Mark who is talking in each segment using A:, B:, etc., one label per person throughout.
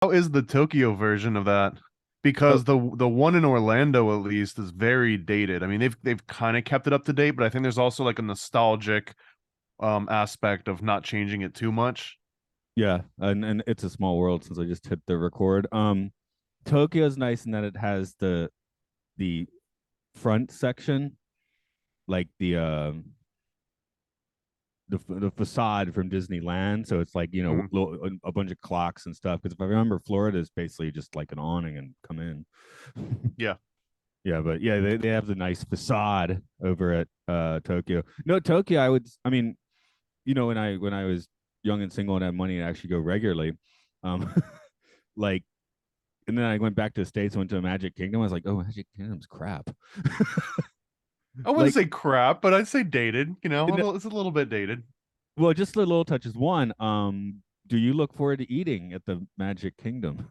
A: How is the Tokyo version of that?
B: Oh,
A: Because the one in Orlando at least is very dated. I mean, they've kind of kept it up to date, but I think there's also like a nostalgic aspect of not changing it too much.
B: yeah, and it's a small world since I just hit the record. Tokyo's nice in that it has the front section, like the facade from Disneyland. So it's like
A: Mm,
B: a bunch of clocks and stuff. Because if I remember, Florida is basically just like an awning and come in.
A: yeah.
B: Yeah, but yeah, they have the nice facade over at Tokyo. No, Tokyo, I mean, when I was young and single and had money to actually go regularly, um, like, and then I went back to the States, went to Magic Kingdom. I was like, oh, Magic Kingdom's crap.
A: I wouldn't
B: Like,
A: say crap, but I'd say dated.
B: in,
A: It's a little bit dated.
B: well, just the little touches. One, do you look forward to eating at the Magic Kingdom?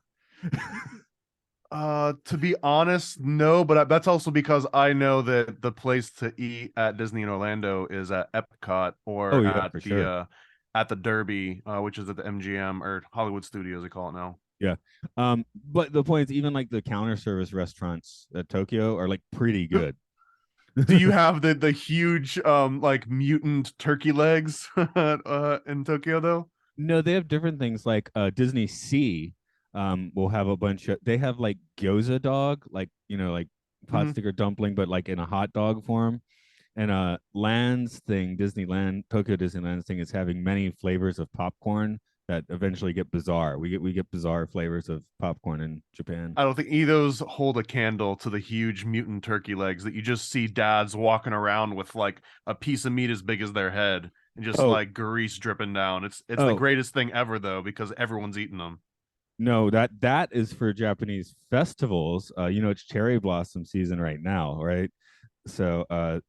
A: To be honest, no, but that's also because I know that the place to eat at Disney in Orlando is at Epcot
B: Oh
A: or
B: yeah, for sure.
A: at the Derby, which is at the MGM or Hollywood Studios, they call it now.
B: Yeah. But the point is, even like the counter service restaurants at Tokyo are like pretty good.
A: Do you have the huge like mutant turkey legs in Tokyo though?
B: No, they have different things like Disney Sea will have a bunch of they have like gyoza dog, like like pot
A: Hmm.
B: sticker dumpling, but like in a hot dog form. And Land's thing, Disneyland, Tokyo Disneyland's thing is having many flavors of popcorn that eventually get bizarre. We get bizarre flavors of popcorn in Japan.
A: I don't think either of those hold a candle to the huge mutant turkey legs that you just see dads walking around with like a piece of meat as big as their head and just
B: Oh,
A: like grease dripping down. It's the
B: oh,
A: greatest thing ever though because everyone's eating them.
B: no, that is for Japanese festivals. It's cherry blossom season right now, right? So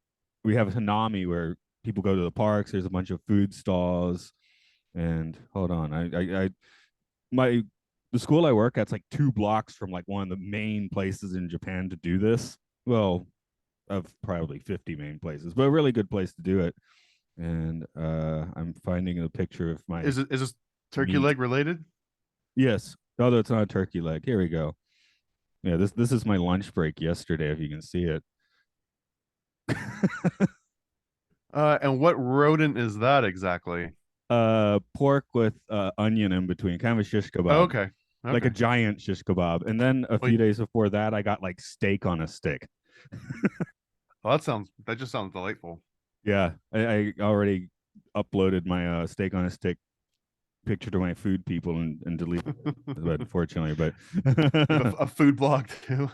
B: we have Hanami where people go to the parks. There's a bunch of food stalls, and hold on, I my the school I work at's like 2 blocks from like one of the main places in Japan to do this. Well, of probably 50 main places, but a really good place to do it. And I'm finding a picture of my
A: Is this turkey
B: meat.
A: leg related?
B: Yes, although it's not a turkey leg. Here we go. Yeah, this is my lunch break yesterday. If you can see it.
A: And what rodent is that exactly?
B: Pork with onion in between, kind of a shish
A: Oh,
B: kebab,
A: okay.
B: like a
A: Okay.
B: giant shish kebab. And then a
A: Well,
B: few days before that, I got like steak on a stick.
A: that just sounds delightful.
B: Yeah, I already uploaded my steak on a stick picture to my food people and deleted it, but unfortunately, but
A: You have a food blog too.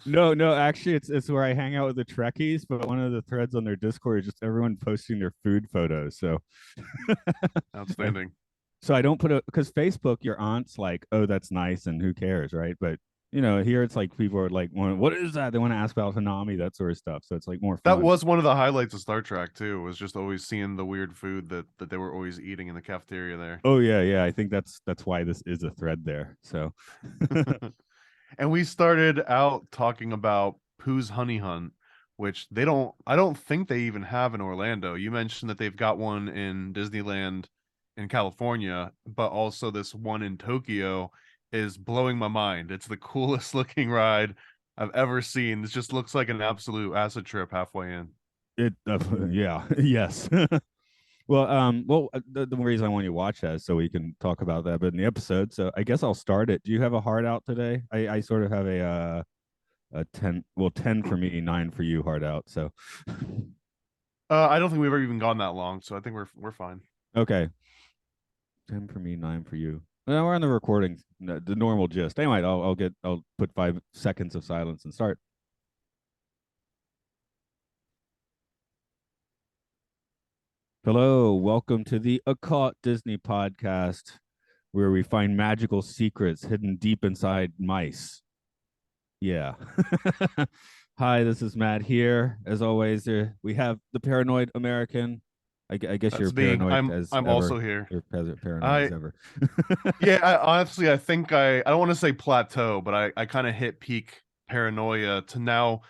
B: no, no, actually, it's where I hang out with the Trekkies. But one of the threads on their Discord is just everyone posting their food photos. So, and
A: Outstanding.
B: so I don't put a because Facebook, your aunt's like, oh, that's nice, and who cares, right? But here it's like people are like, what is that? They want to ask about Hanami, that sort of stuff. So it's like more
A: That
B: fun.
A: was one of the highlights of Star Trek too, was just always seeing the weird food that they were always eating in the cafeteria there.
B: Oh yeah, yeah. I think that's why this is a thread there. So,
A: And we started out talking about Pooh's Honey Hunt, which I don't think they even have in Orlando. You mentioned that they've got one in Disneyland in California, but also this one in Tokyo is blowing my mind. It's the coolest looking ride I've ever seen. This just looks like an absolute acid trip halfway in.
B: yeah, yes. The reason I want you to watch that is so we can talk about that, but in the episode. So I guess I'll start it. Do you have a heart out today? I sort of have a 10, well, 10 for me, 9 for you heart out. So
A: I don't think we've ever even gone that long, so I think we're fine.
B: okay, 10 for me, 9 for you. Now we're on the recording, the normal gist. Anyway, I'll put 5 seconds of silence and start. Hello, welcome to the Occult Disney podcast, where we find magical secrets hidden deep inside mice. Yeah. Hi, this is Matt here. As always, we have the paranoid American. I guess you're
A: That's me.
B: paranoid as
A: I'm
B: ever.
A: also here.
B: You're paranoid as
A: I
B: ever.
A: Yeah, honestly, I think I don't want to say plateau, but I kind of hit peak paranoia to now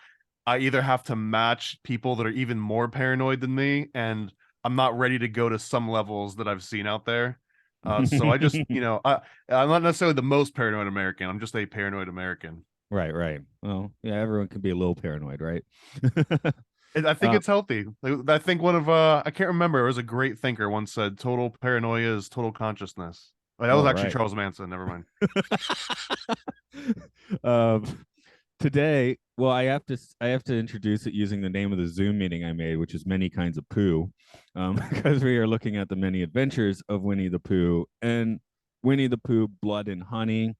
A: I either have to match people that are even more paranoid than me, and I'm not ready to go to some levels that I've seen out there. So I just, I'm not necessarily the most paranoid American. I'm just a paranoid American.
B: Right, right. Well, yeah, everyone can be a little paranoid, right?
A: I think
B: uh,
A: it's healthy. I think one of I can't remember. It was a great thinker once said, "Total paranoia is total consciousness." Oh, that was
B: all
A: actually
B: right.
A: Charles Manson. Never mind.
B: um, today, well, I have to introduce it using the name of the Zoom meeting I made, which is many kinds of poo, because we are looking at the many adventures of Winnie the Pooh and Winnie the Pooh, Blood and Honey.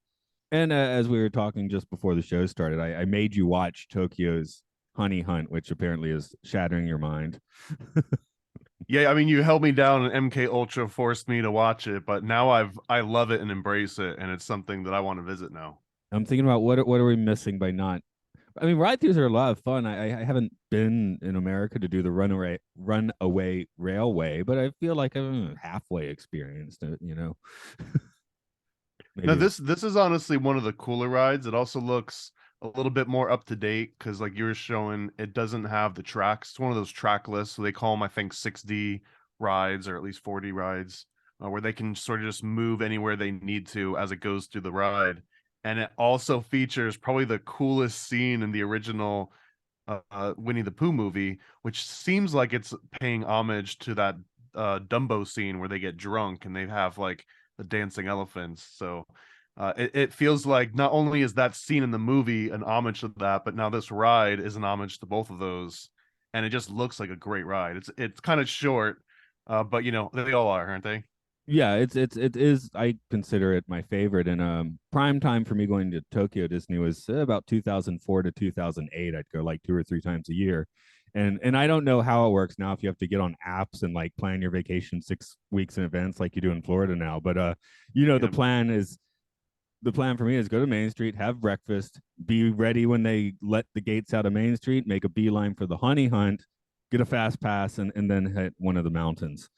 B: And as we were talking just before the show started, I made you watch Tokyo's Honey Hunt, which apparently is shattering your mind.
A: Yeah, I mean, you held me down, and MK Ultra forced me to watch it, but now I love it and embrace it, and it's something that I want to visit now.
B: I'm thinking about what are we missing by not. I mean, ride throughs are a lot of fun. I haven't been in America to do the runaway railway, but I feel like I'm halfway experienced it.
A: No,
B: Maybe.
A: this is honestly one of the cooler rides. It also looks a little bit more up to date because, like you were showing, it doesn't have the tracks. It's one of those track lists, so they call them, I think, 6D rides or at least 4D rides, where they can sort of just move anywhere they need to as it goes through the ride. And it also features probably the coolest scene in the original Winnie the Pooh movie, which seems like it's paying homage to that Dumbo scene where they get drunk and they have like the dancing elephants. So it feels like not only is that scene in the movie an homage to that, but now this ride is an homage to both of those, and it just looks like a great ride. It's kind of short, but they all are, aren't they?
B: Yeah, it is. I consider it my favorite. And prime time for me going to Tokyo Disney was about 2004 to 2008. I'd go like 2 or 3 times a year. And I don't know how it works now if you have to get on apps and like plan your vacation 6 weeks in advance like you do in Florida now. But
A: Yeah.
B: the plan for me is go to Main Street, have breakfast, be ready when they let the gates out of Main Street, make a beeline for the honey hunt, get a fast pass, and then hit one of the mountains.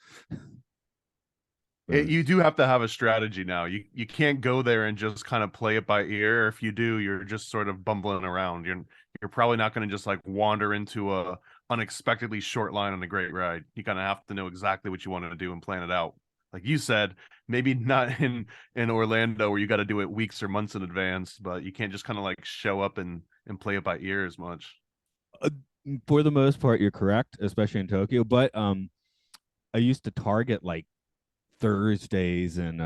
B: But
A: You do have to have a strategy now. You can't go there and just kind of play it by ear. If you do, you're just sort of bumbling around. You're probably not going to just like wander into a unexpectedly short line on a great ride. You kind of have to know exactly what you want to do and plan it out. Like you said, maybe not in Orlando where you got to do it weeks or months in advance, but you can't just kind of like show up and play it by ear as much.
B: uh, for the most part, you're correct, especially in Tokyo. But I used to target like Thursdays and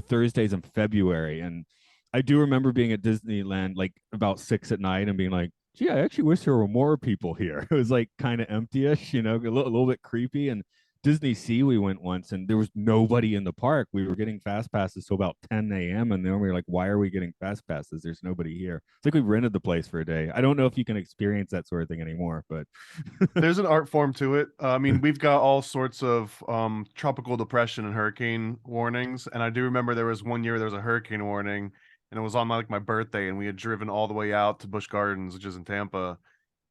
B: Thursdays in February, and I do remember being at Disneyland like about 6 at night and being like, "Gee, I actually wish there were more people here." It was like kind of empty-ish, a little bit creepy. And Disney Sea, we went once, and there was nobody in the park. We were getting fast passes till about 10 a.m., and then we were like, "Why are we getting fast passes? There's nobody here." It's like we rented the place for a day. I don't know if you can experience that sort of thing anymore, but
A: There's an art form to it. I mean, we've got all sorts of tropical depression and hurricane warnings, and I do remember there was one year there was a hurricane warning, and it was on my birthday, and we had driven all the way out to Busch Gardens, which is in Tampa,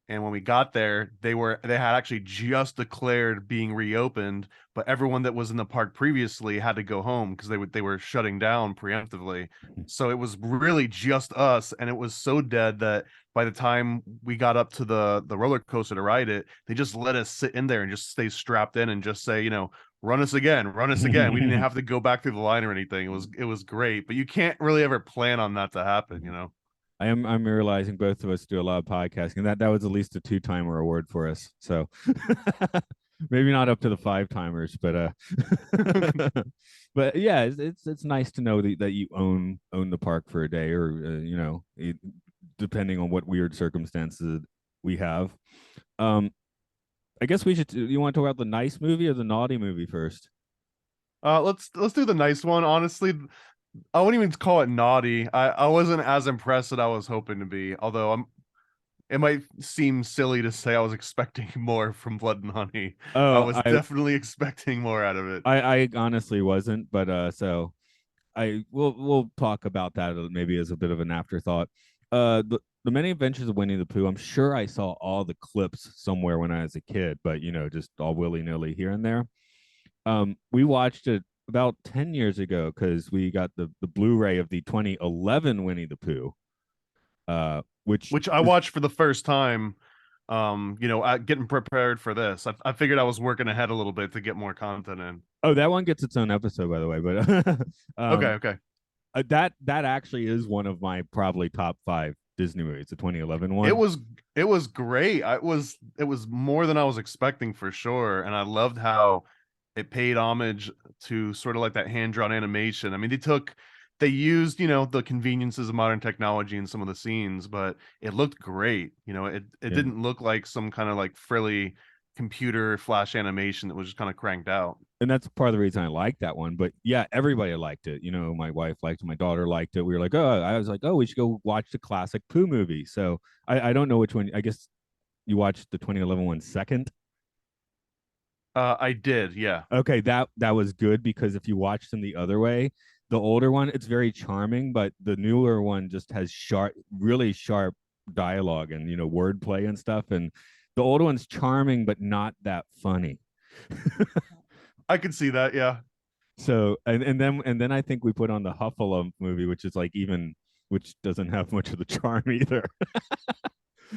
A: and when we got there, they had actually just declared being reopened, but everyone that was in the park previously had to go home because they were shutting down preemptively. So it was really just us, and it was so dead that by the time we got up to the roller coaster to ride it, they just let us sit in there and just stay strapped in and just say, run us again, run us again. We didn't have to go back through the line or anything. It was great, but you can't really ever plan on that to happen.
B: I'm realizing both of us do a lot of podcasting. That was at least a 2 timer award for us. So maybe not up to the 5 timers, but but yeah, it's nice to know that you own the park for a day, or depending on what weird circumstances we have. Um, I guess we should. You want to talk about the nice movie or the naughty movie first?
A: Let's do the nice one. Honestly, I wouldn't even call it naughty. I wasn't as impressed as I was hoping to be. Although it might seem silly to say I was expecting more from Blood and Honey. I
B: Oh,
A: was definitely expecting more out of it.
B: I honestly wasn't, but so we'll talk about that maybe as a bit of an afterthought. The Many Adventures of Winnie the Pooh. I'm sure I saw all the clips somewhere when I was a kid, but just all willy nilly here and there. We watched it about 10 years ago because we got the Blu-ray of the 2011 Winnie the Pooh, which
A: Which I
B: is
A: watched for the first time getting prepared for this. I figured I was working ahead a little bit to get more content in.
B: Oh, that one gets its own episode, by the way. But
A: Okay, okay.
B: that actually is one of my probably top five Disney movies, the 2011
A: It
B: one.
A: was it was great. It was more than I was expecting for sure, and I loved how it paid homage to sort of like that hand-drawn animation. I mean, they used, the conveniences of modern technology in some of the scenes, but it looked great. It
B: Yeah.
A: didn't look like some kind of like frilly computer flash animation that was just kind of cranked out.
B: And that's part of the reason I liked that one. But yeah, everybody liked it. My wife liked it, my daughter liked it. We were like, oh, I was like, oh, we should go watch the classic Pooh movie. So I don't know which one. I guess you watched the 2011 one second.
A: I did, yeah.
B: Okay, that was good because if you watch them the other way, the older one, it's very charming, but the newer one just has really sharp dialogue and wordplay and stuff. And the older one's charming, but not that funny.
A: I could see that, yeah.
B: So and then I think we put on the Huffalump movie, which is like which doesn't have much of the charm either.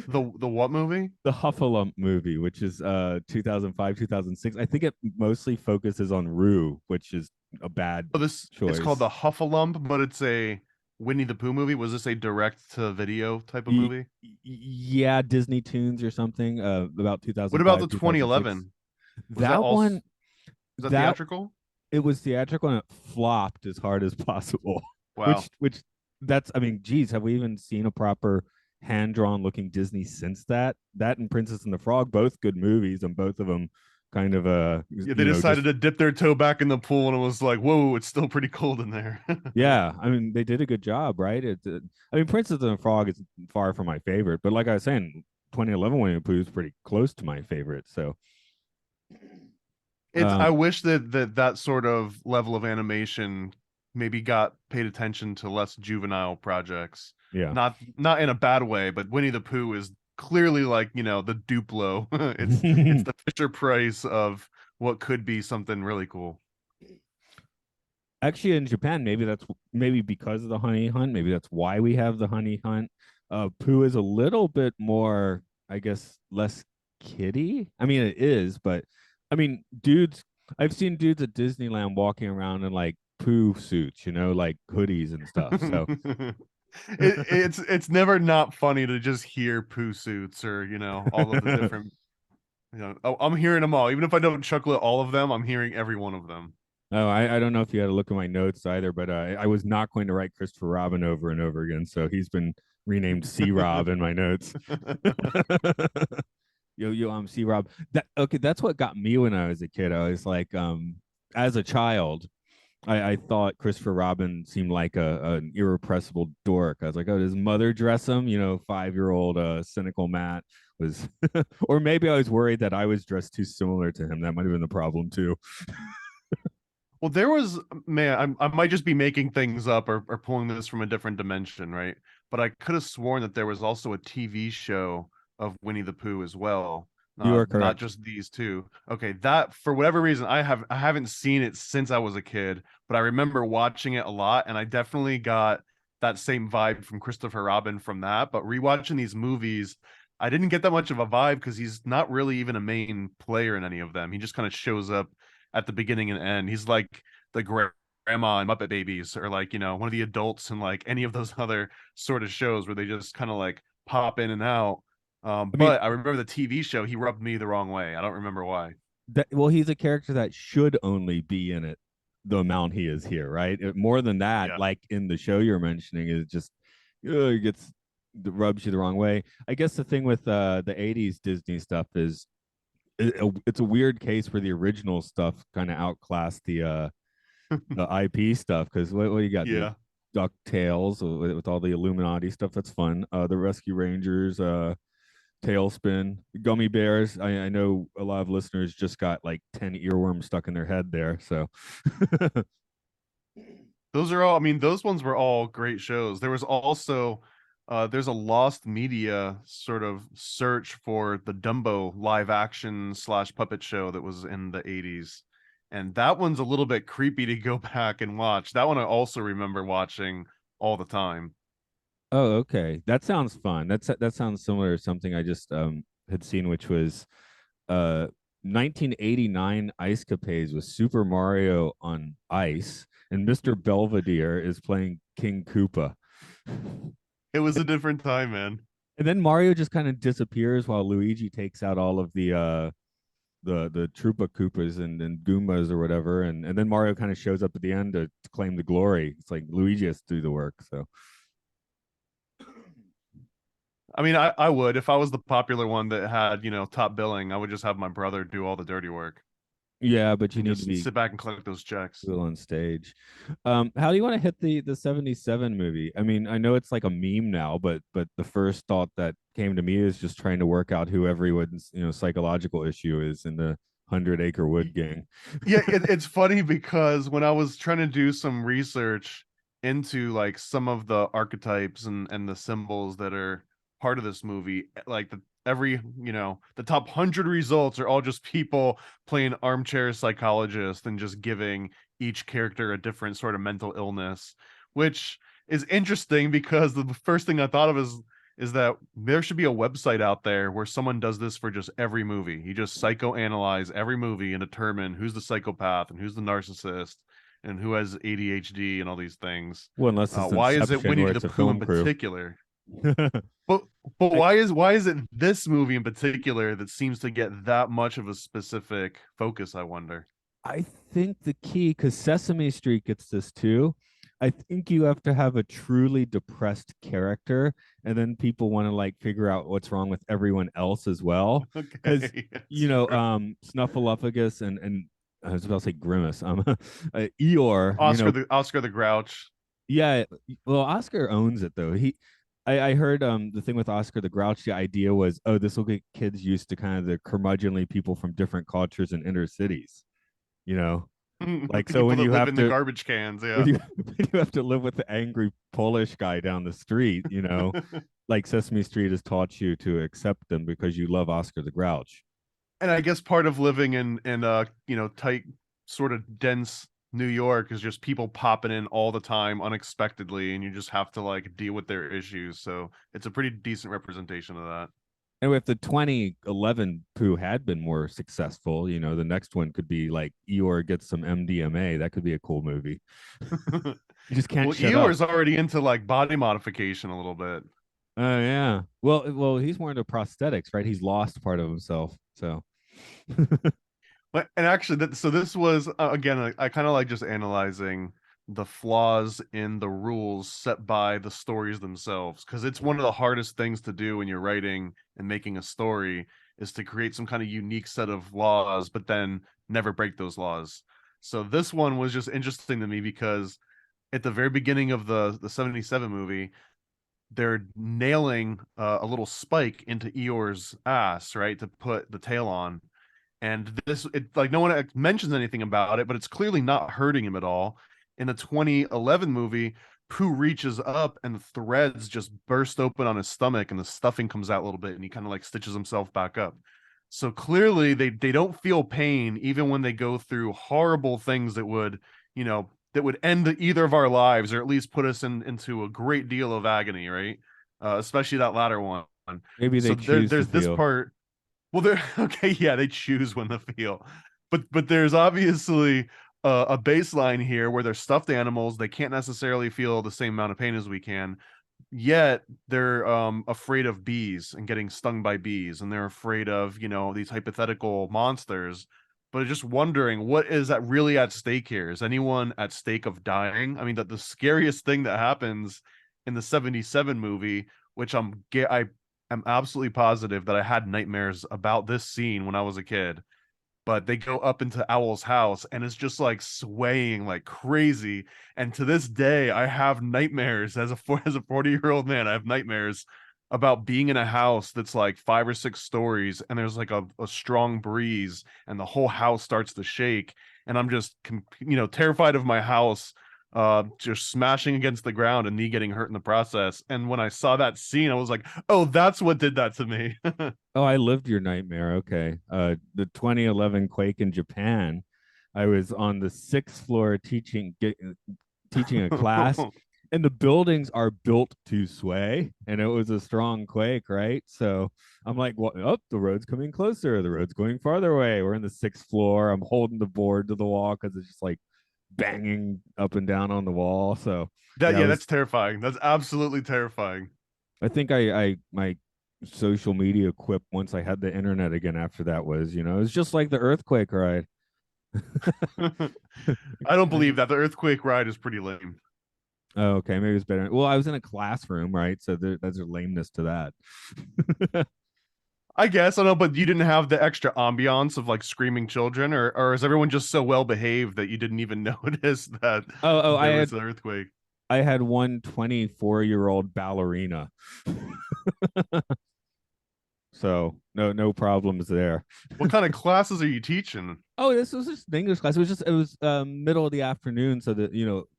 A: The what movie?
B: The Huffalump movie, which is 2005, 2006. I think it mostly focuses on Rue, which is a bad
A: Oh, this it's called
B: choice.
A: the Huffalump, but it's a Winnie the Pooh movie. Was this a direct to video type of movie?
B: Yeah, Disney Tunes or something, about
A: What about
B: 2005,
A: the
B: 2006.
A: 2011? Was that
B: That
A: also
B: one,
A: was that
B: that
A: theatrical?
B: it was theatrical and it flopped as hard as possible.
A: Wow.
B: Which that's, I mean, geez, have we even seen a proper hand drawn looking Disney since that? That and Princess and the Frog, both good movies, and both of them kind of
A: Yeah, they decided
B: just
A: to dip their toe back in the pool, and it was like, whoa, it's still pretty cold in there.
B: yeah. I mean, they did a good job, right? I mean, Princess and the Frog is far from my favorite, but like I was saying, 2011 Winnie the Pooh is pretty close to my favorite. So,
A: I
B: um,
A: wish that sort of level of animation maybe got paid attention to less juvenile projects.
B: yeah.
A: Not in a bad way, but Winnie the Pooh is clearly like, the Duplo. It's the Fisher Price of what could be something really cool.
B: Actually, in Japan, maybe because of the honey hunt, maybe that's why we have the honey hunt. Pooh is a little bit more, I guess, less kiddie. I mean, it is, but I mean, dudes. I've seen dudes at Disneyland walking around in like Pooh suits, like hoodies and stuff. So,
A: It's never not funny to just hear Pooh suits or, all of the different, oh, I'm hearing them all. Even if I don't chuckle at all of them, I'm hearing every one of them.
B: oh, I don't know if you had a look at my notes either, but I was not going to write Christopher Robin over and over again, so he's been renamed C Rob in my notes. Yo, I'm C Rob. That okay? That's what got me when I was a kid. I was like, as a child, I thought Christopher Robin seemed like an irrepressible dork. I was like, oh, does mother dress him? 5-year-old cynical Matt was, or maybe I was worried that I was dressed too similar to him. That might have been the problem too.
A: Well, there was, man, I might just be making things up or pulling this from a different dimension, right? But I could have sworn that there was also a TV show of Winnie the Pooh as well.
B: You are
A: Not
B: correct.
A: just these two. Okay, that for whatever reason I haven't seen it since I was a kid, but I remember watching it a lot, and I definitely got that same vibe from Christopher Robin from that. But rewatching these movies, I didn't get that much of a vibe because he's not really even a main player in any of them. He just kind of shows up at the beginning and end. He's like the grandma in Muppet Babies, or like, one of the adults in like any of those other sort of shows where they just kind of like pop in and out.
B: I mean,
A: But I remember the TV show, he rubbed me the wrong way. I don't remember why.
B: well, he's a character that should only be in it the amount he is here, right? More than that,
A: Yeah.
B: like in the show you're mentioning, is just he gets rubs you the wrong way. I guess the thing with the '80s Disney stuff is it's a weird case where the original stuff kind of outclassed the IP stuff because what do you got? The
A: Yeah.
B: DuckTales with all the Illuminati stuff. That's fun. The Rescue Rangers, Tailspin, Gummy Bears. I know a lot of listeners just got like 10 earworms stuck in their head there. So,
A: Those are all, I mean, those ones were all great shows. There was also there's a lost media sort of search for the Dumbo live action slash puppet show that was in the 80s. And that one's a little bit creepy to go back and watch. That one I also remember watching all the time.
B: oh, okay. That sounds fun. That sounds similar to something I just had seen, which was uh 1989 Ice Capades with Super Mario on ice, and Mr. Belvedere is playing King Koopa.
A: It was a different time, man.
B: And then Mario just kind of disappears while Luigi takes out all of the Troopa Koopas and Goombas or whatever, and then Mario kind of shows up at the end to claim the glory. It's like Luigi has to do the work. So
A: I mean, I would if I was the popular one that had, top billing, I would just have my brother do all the dirty work
B: yeah, but you
A: and
B: need to
A: just
B: be
A: sit back and collect those checks.
B: cool on stage. How do you want to hit the 77 movie? I mean, I know it's like a meme now, but the first thought that came to me is just trying to work out who everyone's psychological issue is in the 100 Acre Wood Gang.
A: Yeah, it's funny because when I was trying to do some research into like some of the archetypes and the symbols that are part of this movie, like the top 100 results are all just people playing armchair psychologist and just giving each character a different sort of mental illness, which is interesting because the first thing I thought of is that there should be a website out there where someone does this for just every movie. You just psychoanalyze every movie and determine who's the psychopath and who's the narcissist and who has ADHD and all these things.
B: Well, unless it's
A: Why is it
B: Inception
A: Winnie
B: where
A: the
B: it's a
A: Pooh in
B: film crew.
A: particular? But why is it this movie in particular that seems to get that much of a specific focus, I wonder?
B: I think the key, because Sesame Street gets this too. I think you have to have a truly depressed character, and then people want to like figure out what's wrong with everyone else as well. Because
A: Okay, that's true.
B: Snuffleupagus and I was about to say Grimace, Eeyore,
A: Oscar the Grouch.
B: yeah. Well, Oscar owns it though. I heard the thing with Oscar the Grouch. The idea was, oh, this will get kids used to kind of the curmudgeonly people from different cultures in inner cities. You know, like so
A: People
B: when
A: that
B: you
A: live
B: have
A: in the
B: to
A: garbage cans,
B: when
A: yeah.
B: you have to live with the angry Polish guy down the street, like Sesame Street has taught you to accept them because you love Oscar the Grouch.
A: And I guess part of living in tight, sort of dense New York is just people popping in all the time unexpectedly, and you just have to like deal with their issues. So it's a pretty decent representation of that.
B: And if the 2011 Pooh had been more successful, the next one could be like Eeyore gets some MDMA. That could be a cool movie. You just can't
A: Well,
B: shut up.
A: Eeyore's already into like body modification a little bit.
B: Oh yeah. Well, he's more into prosthetics, right? He's lost part of himself. So
A: But and actually, so this was again, I kind of like just analyzing the flaws in the rules set by the stories themselves, because it's one of the hardest things to do when you're writing and making a story is to create some kind of unique set of laws, but then never break those laws. So this one was just interesting to me because at the very beginning of the 77 movie, they're nailing a little spike into Eeyore's ass, right, to put the tail on. And like no one mentions anything about it, but it's clearly not hurting him at all. In the 2011 movie, Pooh reaches up and the threads just burst open on his stomach and the stuffing comes out a little bit and he kind of like stitches himself back up. So clearly they don't feel pain even when they go through horrible things that would end either of our lives, or at least put us into a great deal of agony, right? Especially that latter one.
B: maybe
A: So
B: they choose to
A: there's this
B: feel.
A: part. Well, they're okay. Yeah, they choose when to feel, but there's obviously a baseline here where they're stuffed animals. They can't necessarily feel the same amount of pain as we can. Yet they're afraid of bees and getting stung by bees, and they're afraid of these hypothetical monsters. But just wondering what is that really at stake here? Is anyone at stake of dying? I mean, the scariest thing that happens in the 77 movie, which I am absolutely positive that I had nightmares about this scene when I was a kid. But they go up into Owl's house and it's just like swaying like crazy. And to this day, I have nightmares as a 40-year-old man. I have nightmares about being in a house that's like 5 or 6 stories and there's like a strong breeze and the whole house starts to shake. And I'm just terrified of my house just smashing against the ground and me getting hurt in the process. And when I saw that scene, I was like, oh, that's what did that to me.
B: Oh, I lived your nightmare. Okay. The 2011 quake in Japan. I was on the 6th floor teaching a class, and the buildings are built to sway, and it was a strong quake, right? So I'm like, what? Oh, the road's coming closer. The road's going farther away. We're in the sixth floor. I'm holding the board to the wall because it's just like banging up and down on the wall. So
A: That
B: yeah, I
A: yeah,
B: was.
A: that's terrifying. That's absolutely terrifying.
B: I think I my social media quip once I had the internet again after that was, it's just like the earthquake ride.
A: I don't believe that. The earthquake ride is pretty lame.
B: Oh, okay, maybe it's better. Well, I was in a classroom, right? So there's a lameness to that.
A: I guess I don't know, but you didn't have the extra ambiance of like screaming children, or is everyone just so well behaved that you didn't even notice that
B: Oh,
A: there was an earthquake?
B: I had one 24-year-old ballerina. So no problems there.
A: What kind of classes are you teaching?
B: Oh, this was just an English class. It was middle of the afternoon, so that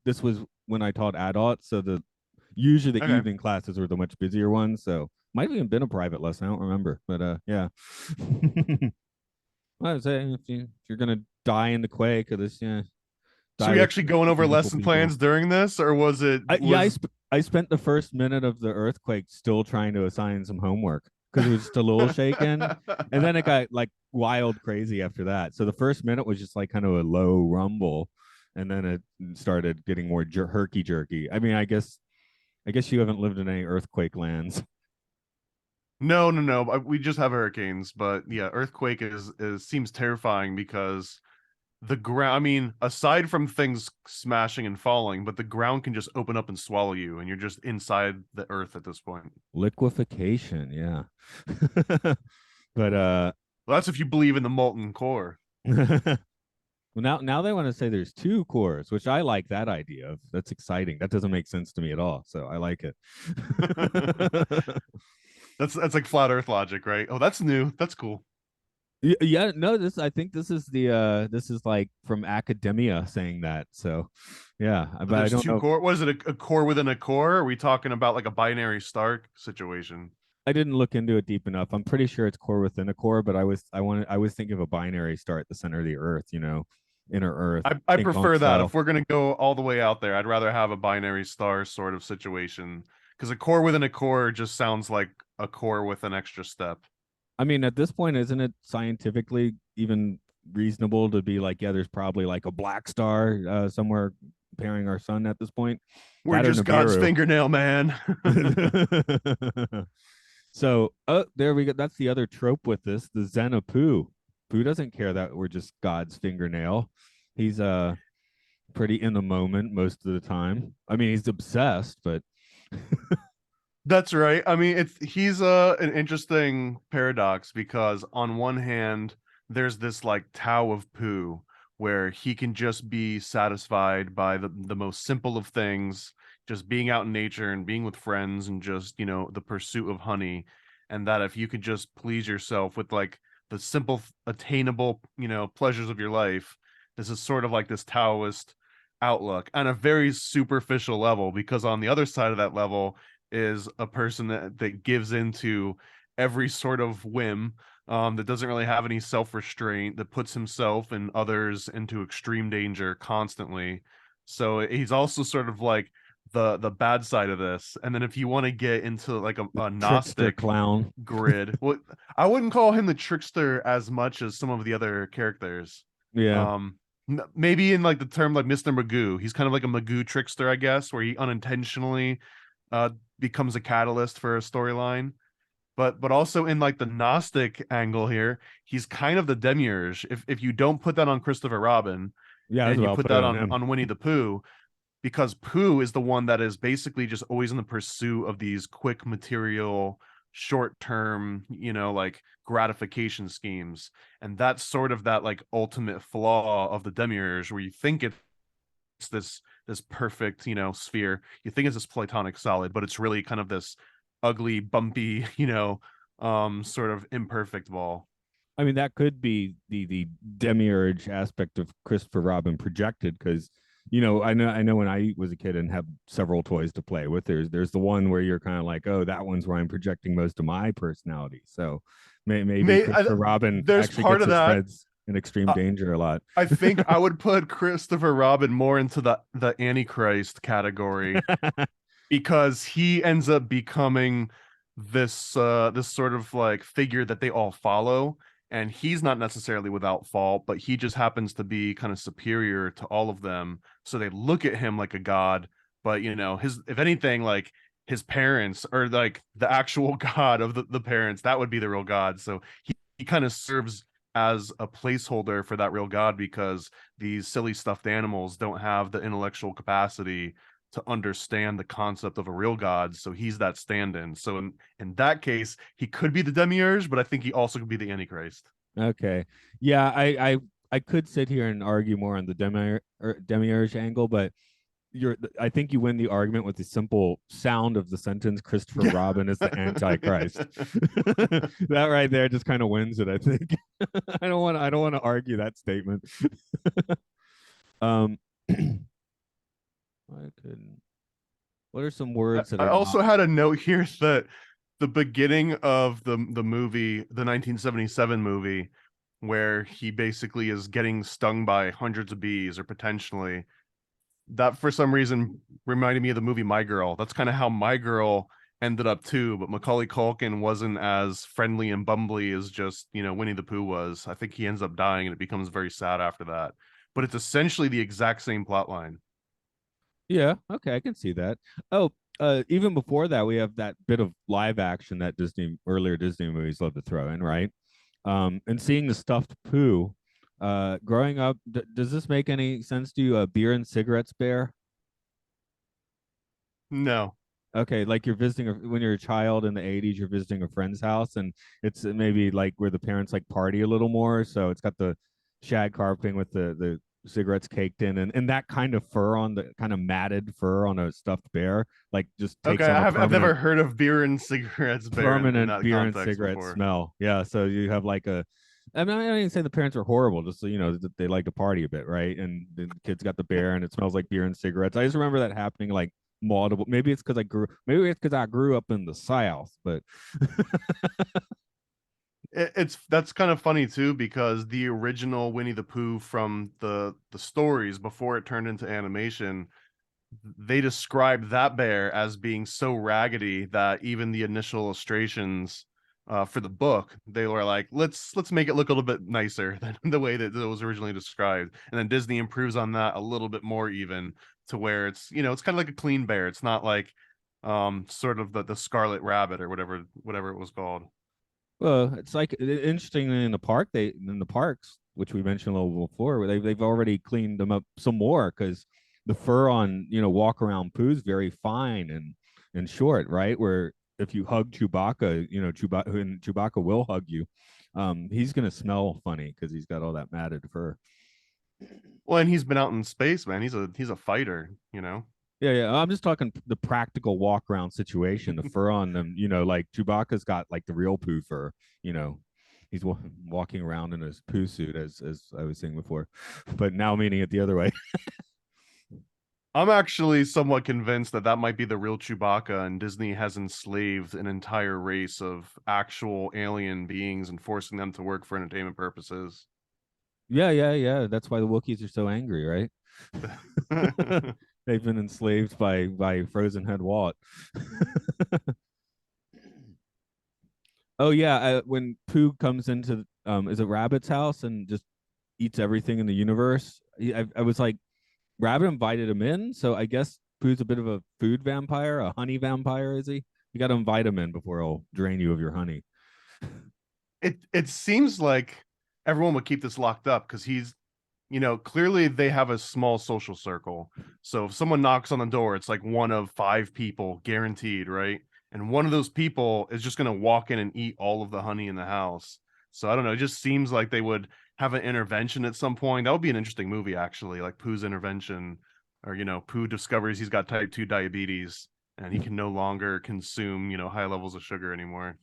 B: this was when I taught adults. So usually the
A: Okay.
B: evening classes were the much busier ones. So might have even been a private lesson. I don't remember, but yeah. I would say if you're gonna die in the quake of this, yeah,
A: So
B: die
A: we
B: with
A: actually going over
B: beautiful
A: lesson
B: people.
A: plans during this, or was it
B: Yeah,
A: was
B: I spent the first minute of the earthquake still trying to assign some homework because it was just a little shaken, and then it got like wild crazy after that. So the first minute was just like kind of a low rumble, and then it started getting more herky jerky. I mean, I guess you haven't lived in any earthquake lands.
A: no. We just have hurricanes, but yeah, earthquake is seems terrifying because the ground. I mean, aside from things smashing and falling, but the ground can just open up and swallow you, and you're just inside the earth at this point.
B: Liquefaction, yeah. But
A: Well, that's if you believe in the molten core.
B: well, now they want to say there's two cores, which I like that idea of. That's exciting. That doesn't make sense to me at all, so I like it.
A: That's like flat Earth logic, right? Oh, that's new. That's cool.
B: Yeah, no, this I think this is like from academia saying that. So yeah,
A: So
B: but I
A: there's
B: don't
A: two
B: know.
A: core. What is it? A core within a core? Are we talking about like a binary star situation?
B: I didn't look into it deep enough. I'm pretty sure it's core within a core, but I was thinking of a binary star at the center of the Earth, inner Earth,
A: I
B: ping pong
A: prefer that. If
B: style.
A: we're gonna go all the way out there, I'd rather have a binary star sort of situation because a core within a core just sounds like a core with an extra step.
B: I mean, at this point, isn't it scientifically even reasonable to be like, yeah, there's probably like a black star somewhere pairing our sun at this point?
A: We're
B: That or
A: just God's
B: Nibiru.
A: fingernail, man.
B: So, there we go. That's the other trope with this, the Zen of Pooh. Pooh doesn't care that we're just God's fingernail. He's pretty in the moment most of the time. I mean, he's obsessed, but
A: That's right. I mean, it's he's an interesting paradox because on one hand, there's this like Tao of Pooh where he can just be satisfied by the most simple of things, just being out in nature and being with friends and just, the pursuit of honey. And that if you could just please yourself with like the simple attainable, pleasures of your life, this is sort of like this Taoist outlook on a very superficial level because on the other side of that level is a person that gives into every sort of whim, that doesn't really have any self-restraint, that puts himself and others into extreme danger constantly. So he's also sort of like the bad side of this. And then if you want to get into like a
B: trickster
A: Gnostic
B: clown.
A: grid, well, I wouldn't call him the trickster as much as some of the other characters.
B: Yeah.
A: um Maybe in like the term like Mr. Magoo, he's kind of like a Magoo trickster, I guess, where he unintentionally uh becomes a catalyst for a storyline. But also in like the Gnostic angle here, he's kind of the demiurge. If you don't put that on Christopher Robin
B: Yeah, that's
A: and
B: what
A: you
B: I'll
A: put
B: put it
A: that
B: on
A: on
B: him.
A: Winnie the Pooh, because Pooh is the one that is basically just always in the pursuit of these quick material, short term, like gratification schemes. And that's sort of that like ultimate flaw of the demiurge, where you think it's this perfect, sphere. You think it's this platonic solid, but it's really kind of this ugly, bumpy, sort of imperfect ball.
B: I mean, that could be the demiurge aspect of Christopher Robin projected because I know when I was a kid and had several toys to play with, there's the one where you're kind of like, oh, that one's where I'm projecting most of my personality. So maybe
A: May I,
B: Christopher Robin
A: there's
B: actually
A: part
B: gets
A: of
B: his
A: that.
B: threads. in extreme
A: Uh,
B: danger a lot.
A: I think I would put Christopher Robin more into the Antichrist category because he ends up becoming this sort of like figure that they all follow, and he's not necessarily without fault, but he just happens to be kind of superior to all of them, so they look at him like a god. But his, if anything, like his parents, or like the actual god of the parents, that would be the real god. So he kind of serves as a placeholder for that real god, because these silly stuffed animals don't have the intellectual capacity to understand the concept of a real god, so he's that stand-in. So in that case, he could be the demiurge, but I think he also could be the Antichrist.
B: Okay. Yeah, I could sit here and argue more on the demiurge angle, but I think you win the argument with the simple sound of the sentence Christopher Robin is the Antichrist. That right there just kind of wins it, I think. I don't want to argue that statement. um I couldn't. What are some words that
A: I
B: are not?
A: also had a note here that the beginning of the movie, the 1977 movie, where he basically is getting stung by hundreds of bees, or potentially, that for some reason reminded me of the movie My Girl. That's kind of how My Girl ended up too, but Macaulay Culkin wasn't as friendly and bumbly as just, Winnie the Pooh was. I think he ends up dying, and it becomes very sad after that. But it's essentially the exact same plot line.
B: Yeah, okay, I can see that. Oh, even before that, we have that bit of live action that earlier Disney movies love to throw in, right? And seeing the stuffed Pooh, growing up, does this make any sense to you? A beer and cigarettes bear?
A: No.
B: Okay, like you're visiting when you're a child in the 80s, you're visiting a friend's house, and it's maybe like where the parents like party a little more. So it's got the shag carpeting with the cigarettes caked in, and that kind of fur on the kind of matted fur on a stuffed bear, like just
A: Okay,
B: takes on a
A: I've never heard of beer and cigarettes bear in
B: permanent
A: that
B: beer and
A: context
B: cigarette
A: before.
B: smell. Yeah, so you have like a. I mean, I don't even say the parents are horrible, just so you know they like to party a bit, right? And the kids got the bear, and it smells like beer and cigarettes. I just remember that happening like multiple. Maybe it's because I grew up in the South, but
A: It's that's kind of funny too, because the original Winnie the Pooh from the stories before it turned into animation, they described that bear as being so raggedy that even the initial illustrations for the book, they were like, let's make it look a little bit nicer than the way that it was originally described. And then Disney improves on that a little bit more, even to where it's kind of like a clean bear. It's not like sort of the Scarlet Rabbit or whatever it was called.
B: well, it's like interestingly in the parks, which we mentioned a little before, where they've already cleaned them up some more because the fur on walk around Pooh is very fine and short, right? Where if you hug Chewbacca, Chewbacca will hug you, he's gonna smell funny because he's got all that matted fur.
A: Well, and he's been out in space, man. He's a fighter.
B: Yeah, yeah. I'm just talking the practical walk around situation. The fur on them, like Chewbacca's got like the real Pooh fur. You know, he's walking around in his Pooh suit, as I was saying before, but now meaning it the other way.
A: I'm actually somewhat convinced that that might be the real Chewbacca, and Disney has enslaved an entire race of actual alien beings and forcing them to work for entertainment purposes.
B: Yeah, yeah, yeah. That's why the Wookiees are so angry, right? They've been enslaved by Frozen Head Walt. Oh yeah, when Pooh comes into is it Rabbit's house and just eats everything in the universe. I was like, Rabbit invited him in, so I guess Pooh's a bit of a food vampire, a honey vampire, is he? You got to invite him in before he'll drain you of your honey.
A: It seems like everyone would keep this locked up because clearly they have a small social circle. So if someone knocks on the door, it's like one of five people guaranteed, right? And one of those people is just going to walk in and eat all of the honey in the house. So I don't know. It just seems like they would have an intervention at some point. That would be an interesting movie, actually, like Pooh's intervention, or, Pooh discovers he's got type 2 diabetes and he can no longer consume, high levels of sugar anymore.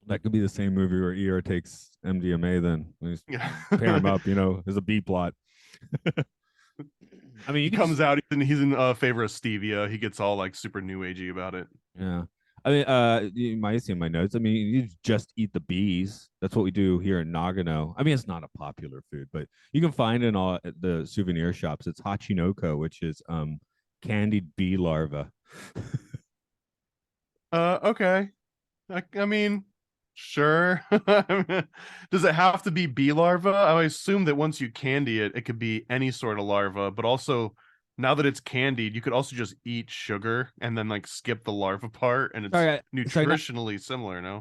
B: That could be the same movie where ER takes MDMA. Then we just
A: Yeah.
B: pair him up, as a B plot. I mean, you
A: He
B: could just
A: comes out, he's in favor of stevia. He gets all like super new agey about it.
B: yeah. I mean, you might see in my notes. I mean, you just eat the bees. That's what we do here in Nagano. I mean, it's not a popular food, but you can find it in all at the souvenir shops. It's hachinoko, which is candied bee larva.
A: Okay. I mean, sure. Does it have to be bee larva? I assume that once you candy it, it could be any sort of larva, but also now that it's candied, you could also just eat sugar and then like skip the larva part, and it's
B: Sorry, not
A: nutritionally similar, no?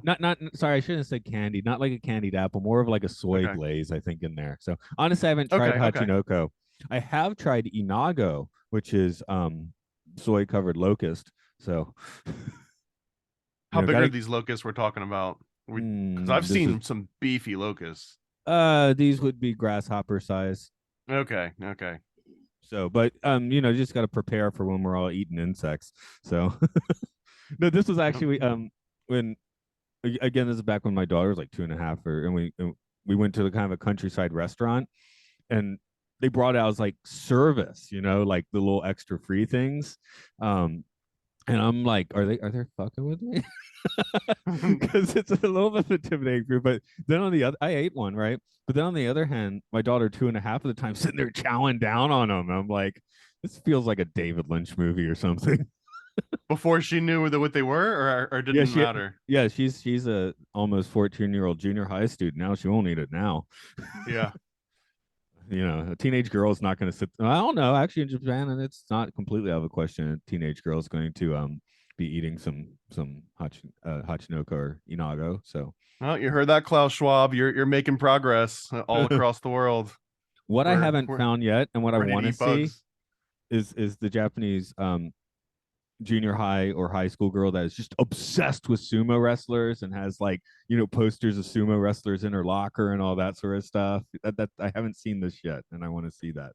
B: sorry. I shouldn't have said candied. Not like a candied apple. More of like a soy
A: Okay.
B: glaze, I think, in there. So honestly, I haven't tried
A: Okay, okay.
B: hachinoko. I have tried inago, which is soy covered locust. So
A: How big are
B: gotta
A: these locusts we're talking about? Because I've
B: this is
A: seen some beefy locusts.
B: these would be grasshopper size.
A: Okay, okay.
B: So, but just got to prepare for when we're all eating insects. So, no, this was actually when again, this is back when my daughter was like 2.5, and we went to the kind of a countryside restaurant, and they brought out as like service, like the little extra free things. And I'm like, are they fucking with me? Because it's a little bit intimidating group. But then on the other, I ate one, right? But then on the other hand, my daughter 2.5 of the time sitting there chowing down on them. I'm like, this feels like a David Lynch movie or something.
A: Before she knew what they were, or
B: Yeah,
A: didn't matter.
B: she's a almost 14-year-old junior high student now. She won't eat it now.
A: Yeah.
B: A teenage girl is not going to sit. I don't know. Actually, in Japan, and it's not completely out of the question. A teenage girl is going to be eating some hachinoko or inago. So
A: Well, you heard that, Klaus Schwab. You're making progress all across the world.
B: what I
A: We're
B: haven't
A: we're
B: found yet, and what I
A: ready to
B: want to
A: eat
B: see
A: bugs.
B: is the Japanese junior high or high school girl that is just obsessed with sumo wrestlers and has like posters of sumo wrestlers in her locker and all that sort of stuff. That I haven't seen this yet, and I want to see that.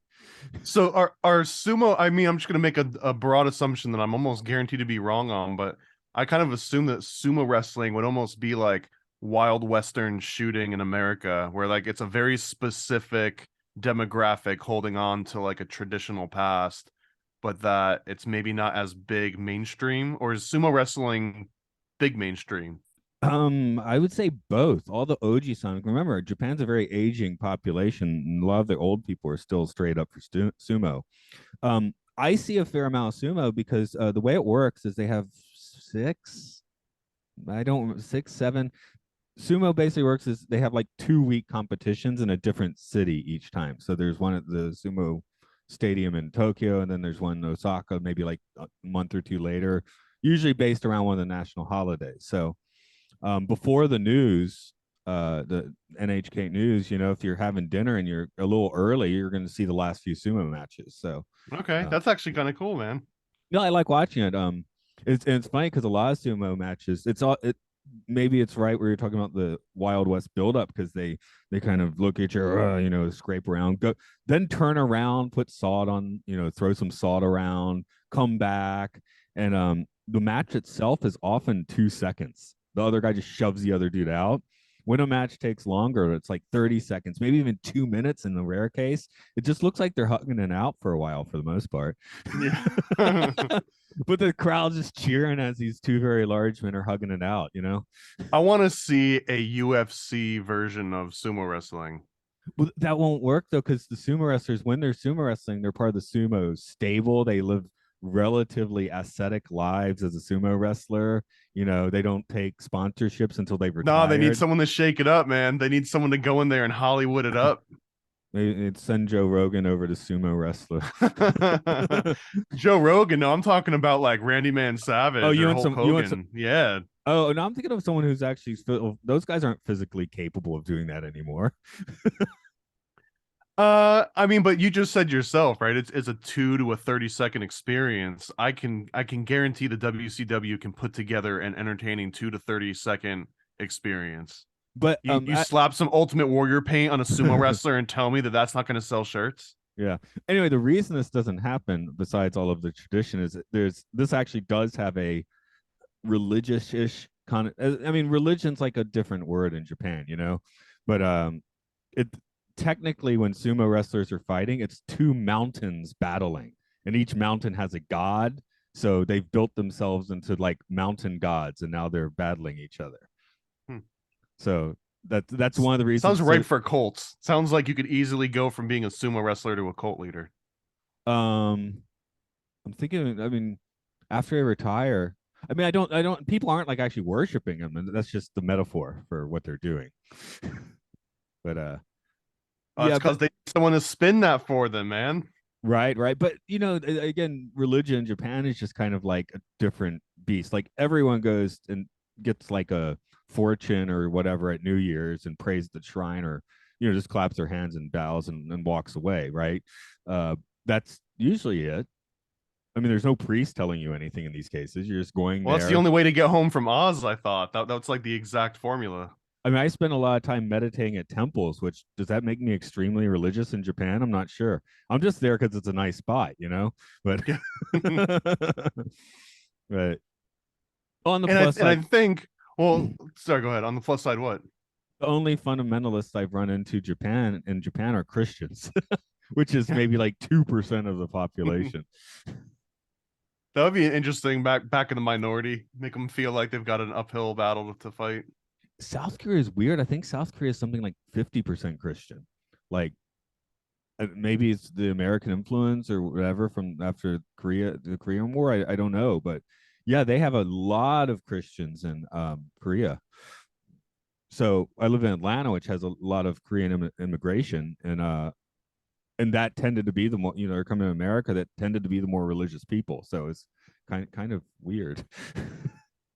A: So are sumo? I mean, I'm just gonna make a broad assumption that I'm almost guaranteed to be wrong on, but I kind of assume that sumo wrestling would almost be like wild western shooting in America, where like it's a very specific demographic holding on to like a traditional past, but that it's maybe not as big mainstream. Or is sumo wrestling big mainstream?
B: I would say both. All the OG Sonic. Remember, Japan's a very aging population, and a lot of their old people are still straight up for sumo. I see a fair amount of sumo because the way it works is they have six. I don't 6, 7. Sumo basically works is they have like 2-week competitions in a different city each time. So there's one at the sumo stadium in Tokyo, and then there's one in Osaka, maybe like a month or two later, usually based around one of the national holidays. So before the news, the NHK news, if you're having dinner and you're a little early, you're going to see the last few sumo matches. So,
A: Okay,
B: uh,
A: that's actually kind of cool, man.
B: I like watching it. It's funny because a lot of sumo matches, maybe it's right where you're talking about the Wild West buildup because they kind of look at you, scrape around, go, then turn around, put salt on, throw some salt around, come back, and the match itself is often 2 seconds. The other guy just shoves the other dude out. When a match takes longer, it's like 30 seconds, maybe even 2 minutes in the rare case. It just looks like they're hugging it out for a while for the most part.
A: Yeah.
B: But the crowd just cheering as these two very large men are hugging it out.
A: I want to see a UFC version of sumo wrestling.
B: Well, that won't work though, because the sumo wrestlers, when they're sumo wrestling, they're part of the sumo stable. They live relatively ascetic lives as a sumo wrestler. They don't take sponsorships until they've
A: Nah, they need
B: retired.
A: someone to shake it up, man. They need someone to go in there and Hollywood it up.
B: They send Joe Rogan over to sumo wrestler.
A: Joe Rogan, no, I'm talking about like Randy Man
B: Oh,
A: Savage or Hulk
B: you want some?
A: Hogan. Yeah.
B: Oh, no, I'm thinking of someone who's actually those guys aren't physically capable of doing that anymore.
A: I mean, but you just said yourself, right? It's a 2 to 30 second experience. I can guarantee the WCW can put together an entertaining 2 to 30 second experience.
B: But
A: You slap some Ultimate Warrior paint on a sumo wrestler and tell me that that's not going to sell shirts?
B: yeah. Anyway, the reason this doesn't happen, besides all of the tradition, is that this actually does have a religious-ish kind of. I mean, religion's like a different word in Japan. But it technically when sumo wrestlers are fighting, it's two mountains battling, and each mountain has a god. So they've built themselves into like mountain gods, and now they're battling each other.
A: Hmm.
B: So that's one of the
A: Sounds
B: reasons. So
A: ripe for cults. Sounds like you could easily go from being a sumo wrestler to a cult leader.
B: um I'm thinking, I mean, after I retire, I mean, I don't, people aren't like actually worshiping him, and that's just the metaphor for what they're doing. But
A: It's
B: yeah, but
A: because they need someone to spin that for them, man.
B: right, right. But again, religion in Japan is just kind of like a different beast. Like everyone goes and gets like a fortune or whatever at New Year's and prays at the shrine, or just claps their hands and bows and walks away, right? That's usually it. I mean, there's no priest telling you anything in these cases. You're just going
A: Well, that's the
B: there.
A: only way to get home from Oz, I thought. That's like the exact formula.
B: I mean, I spend a lot of time meditating at temples, which does that make me extremely religious in Japan? I'm not sure. I'm just there because it's a nice spot, But
A: Yeah.
B: right. On the
A: And I
B: plus
A: and I
B: side,
A: think, well,
B: the
A: sorry, go ahead. On the plus side, what?
B: only fundamentalists I've run into Japan are Christians, which is
A: Yeah.
B: maybe like 2% of the population.
A: That would be interesting back in the minority. Make them feel like they've got an uphill battle to fight.
B: South Korea is weird. I think South Korea is something like 50% Christian. Like maybe it's the American influence or whatever from after the Korean War. I don't know, but yeah, they have a lot of Christians in Korea. So I live in Atlanta, which has a lot of Korean immigration, and that tended to be the more they're coming to America. That tended to be the more religious people. So it's kind of weird.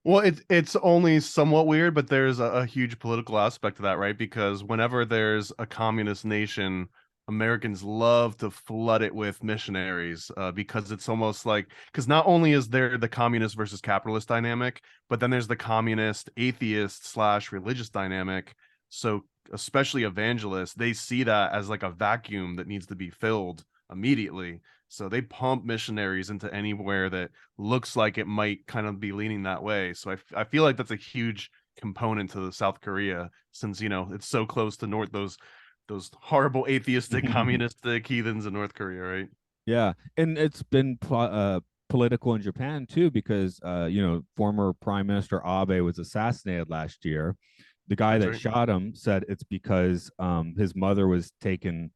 A: Well, it's only somewhat weird, but there's a huge political aspect to that, right? Because whenever there's a communist nation, Americans love to flood it with missionaries, because it's almost like, because not only is there the communist versus capitalist dynamic, but then there's the communist atheist slash religious dynamic. So especially evangelists, they see that as like a vacuum that needs to be filled immediately. So they pump missionaries into anywhere that looks like it might kind of be leaning that way. So I feel like that's a huge component to the South Korea, since it's so close to those horrible atheistic communistic heathens in North Korea, right?
B: Yeah, and it's been political in Japan too because former Prime Minister Abe was assassinated last year. The guy
A: That's
B: that
A: right.
B: shot him said it's because his mother was taken,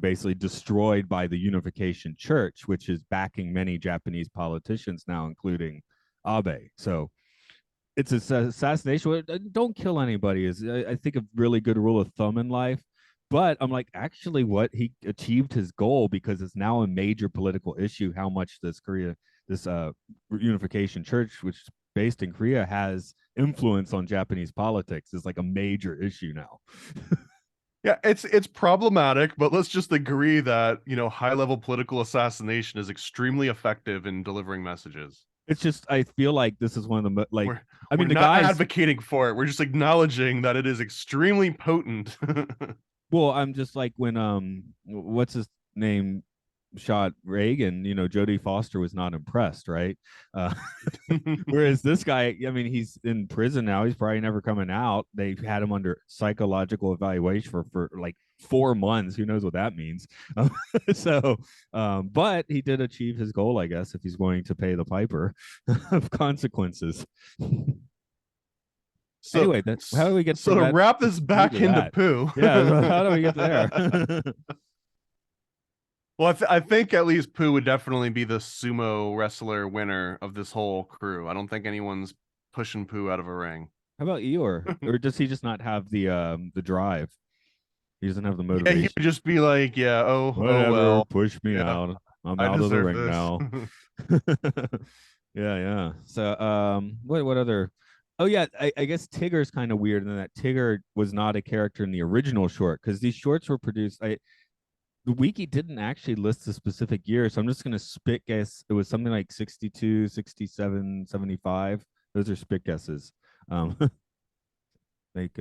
B: basically destroyed by the Unification Church, which is backing many Japanese politicians now, including Abe. So it's an assassination. Don't kill anybody is I think a really good rule of thumb in life. But I'm like, actually, what he achieved his goal because it's now a major political issue. How much this unification church, which is based in Korea, has influence on Japanese politics is like a major issue now.
A: Yeah, it's problematic, but let's just agree that, high level political assassination is extremely effective in delivering messages.
B: It's just I feel like this is one of the like
A: We're
B: I
A: we're
B: mean the
A: not
B: guys.
A: advocating for it. We're just acknowledging that it is extremely potent.
B: Well, I'm just like when what's his name shot Reagan, Jodie Foster was not impressed, right? Uh, whereas this guy, I mean, he's in prison now. He's probably never coming out. They've had him under psychological evaluation for like 4 months. Who knows what that means? So, but he did achieve his goal, I guess, if he's going to pay the piper of consequences.
A: So,
B: Anyway, how do we get
A: so
B: from
A: to
B: that
A: wrap
B: to
A: this
B: Pooh
A: back
B: to
A: into
B: that?
A: Pooh.
B: Yeah, so how do we get there?
A: Well, I think at least Pooh would definitely be the sumo wrestler winner of this whole crew. I don't think anyone's pushing Pooh out of a ring.
B: How about Eeyore? Or does he just not have the drive? He doesn't have the
A: Yeah, he would
B: motivation.
A: just be like, yeah, oh
B: Whatever,
A: well,
B: push me
A: yeah,
B: out. I'm
A: I
B: out of the
A: deserve
B: ring
A: this.
B: now. Yeah, yeah. So what other oh yeah, I guess Tigger's kind of weird in that Tigger was not a character in the original short because these shorts were produced. The wiki didn't actually list the specific year, so I'm just gonna spit guess it was something like 62, 67, 75. Those are spit guesses. Um like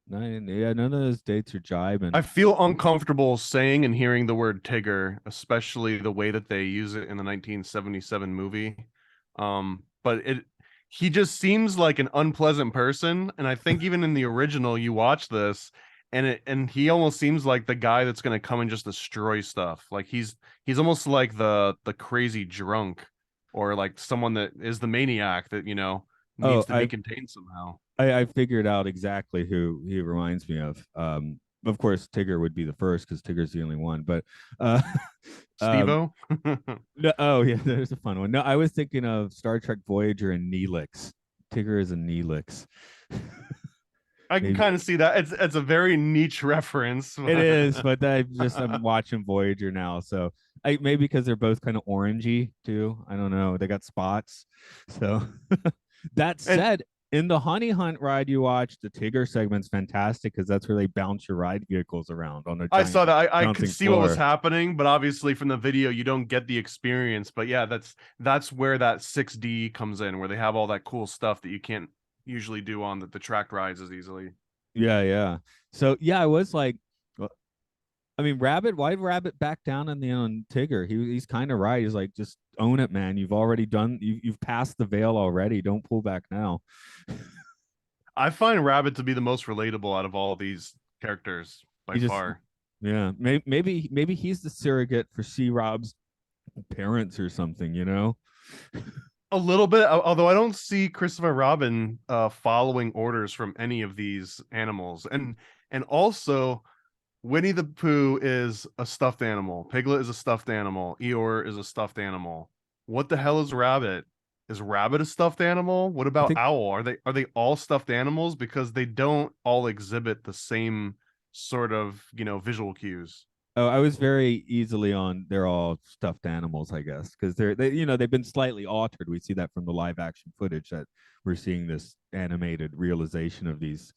B: nine, yeah, none of those dates are
A: I
B: jibing.
A: feel uncomfortable saying and hearing the word Tigger, especially the way that they use it in the 1977 movie. But he just seems like an unpleasant person, and I think even in the original, you watch this, and he almost seems like the guy that's gonna come and just destroy stuff. Like he's almost like the crazy drunk. or like someone that is the maniac that
B: Oh,
A: needs to be contained somehow.
B: I figured out exactly who he reminds me of. Of course, Tigger would be the first because Tigger's the only one. But uh, um,
A: Steve-O?
B: no, oh yeah, there's a fun one. No, I was thinking of Star Trek Voyager and Neelix. Tigger is a Neelix.
A: I can
B: Maybe
A: kind of see that. It's a very niche reference.
B: it is, but I'm watching Voyager now, so maybe because they're both kind of orangey too. I don't know. They got spots. So that
A: And
B: said, in the Honey Hunt ride you watch, the Tigger segment's fantastic because that's where they bounce your ride vehicles around on a
A: I
B: giant
A: saw that. I could
B: bouncing
A: see what was
B: floor.
A: happening, but obviously from the video you don't get the experience. But yeah, that's where that 6D comes in, where they have all that cool stuff that you can't usually do on the track rides as easily.
B: Yeah, yeah. So yeah, I was like, I mean, Rabbit, why Rabbit back down on the on Tigger? He's kind of right. He's like, just own it, man. You've already done. You've passed the veil already. Don't pull back now.
A: I find Rabbit to be the most relatable out of all these characters by
B: He just,
A: far.
B: yeah, maybe he's the surrogate for C Rob's parents or something. You know?
A: A little bit, although I don't see Christopher Robin following orders from any of these animals. And also Winnie the Pooh is a stuffed animal. Piglet is a stuffed animal. Eeyore is a stuffed animal. What the hell is Rabbit? Is Rabbit a stuffed animal? What
B: I
A: about
B: think.
A: Owl? Are they all stuffed animals? Because they don't all exhibit the same sort of, visual cues.
B: Oh, I was very easily on. They're all stuffed animals, I guess, because they've been slightly altered. We see that from the live action footage that we're seeing this animated realization of these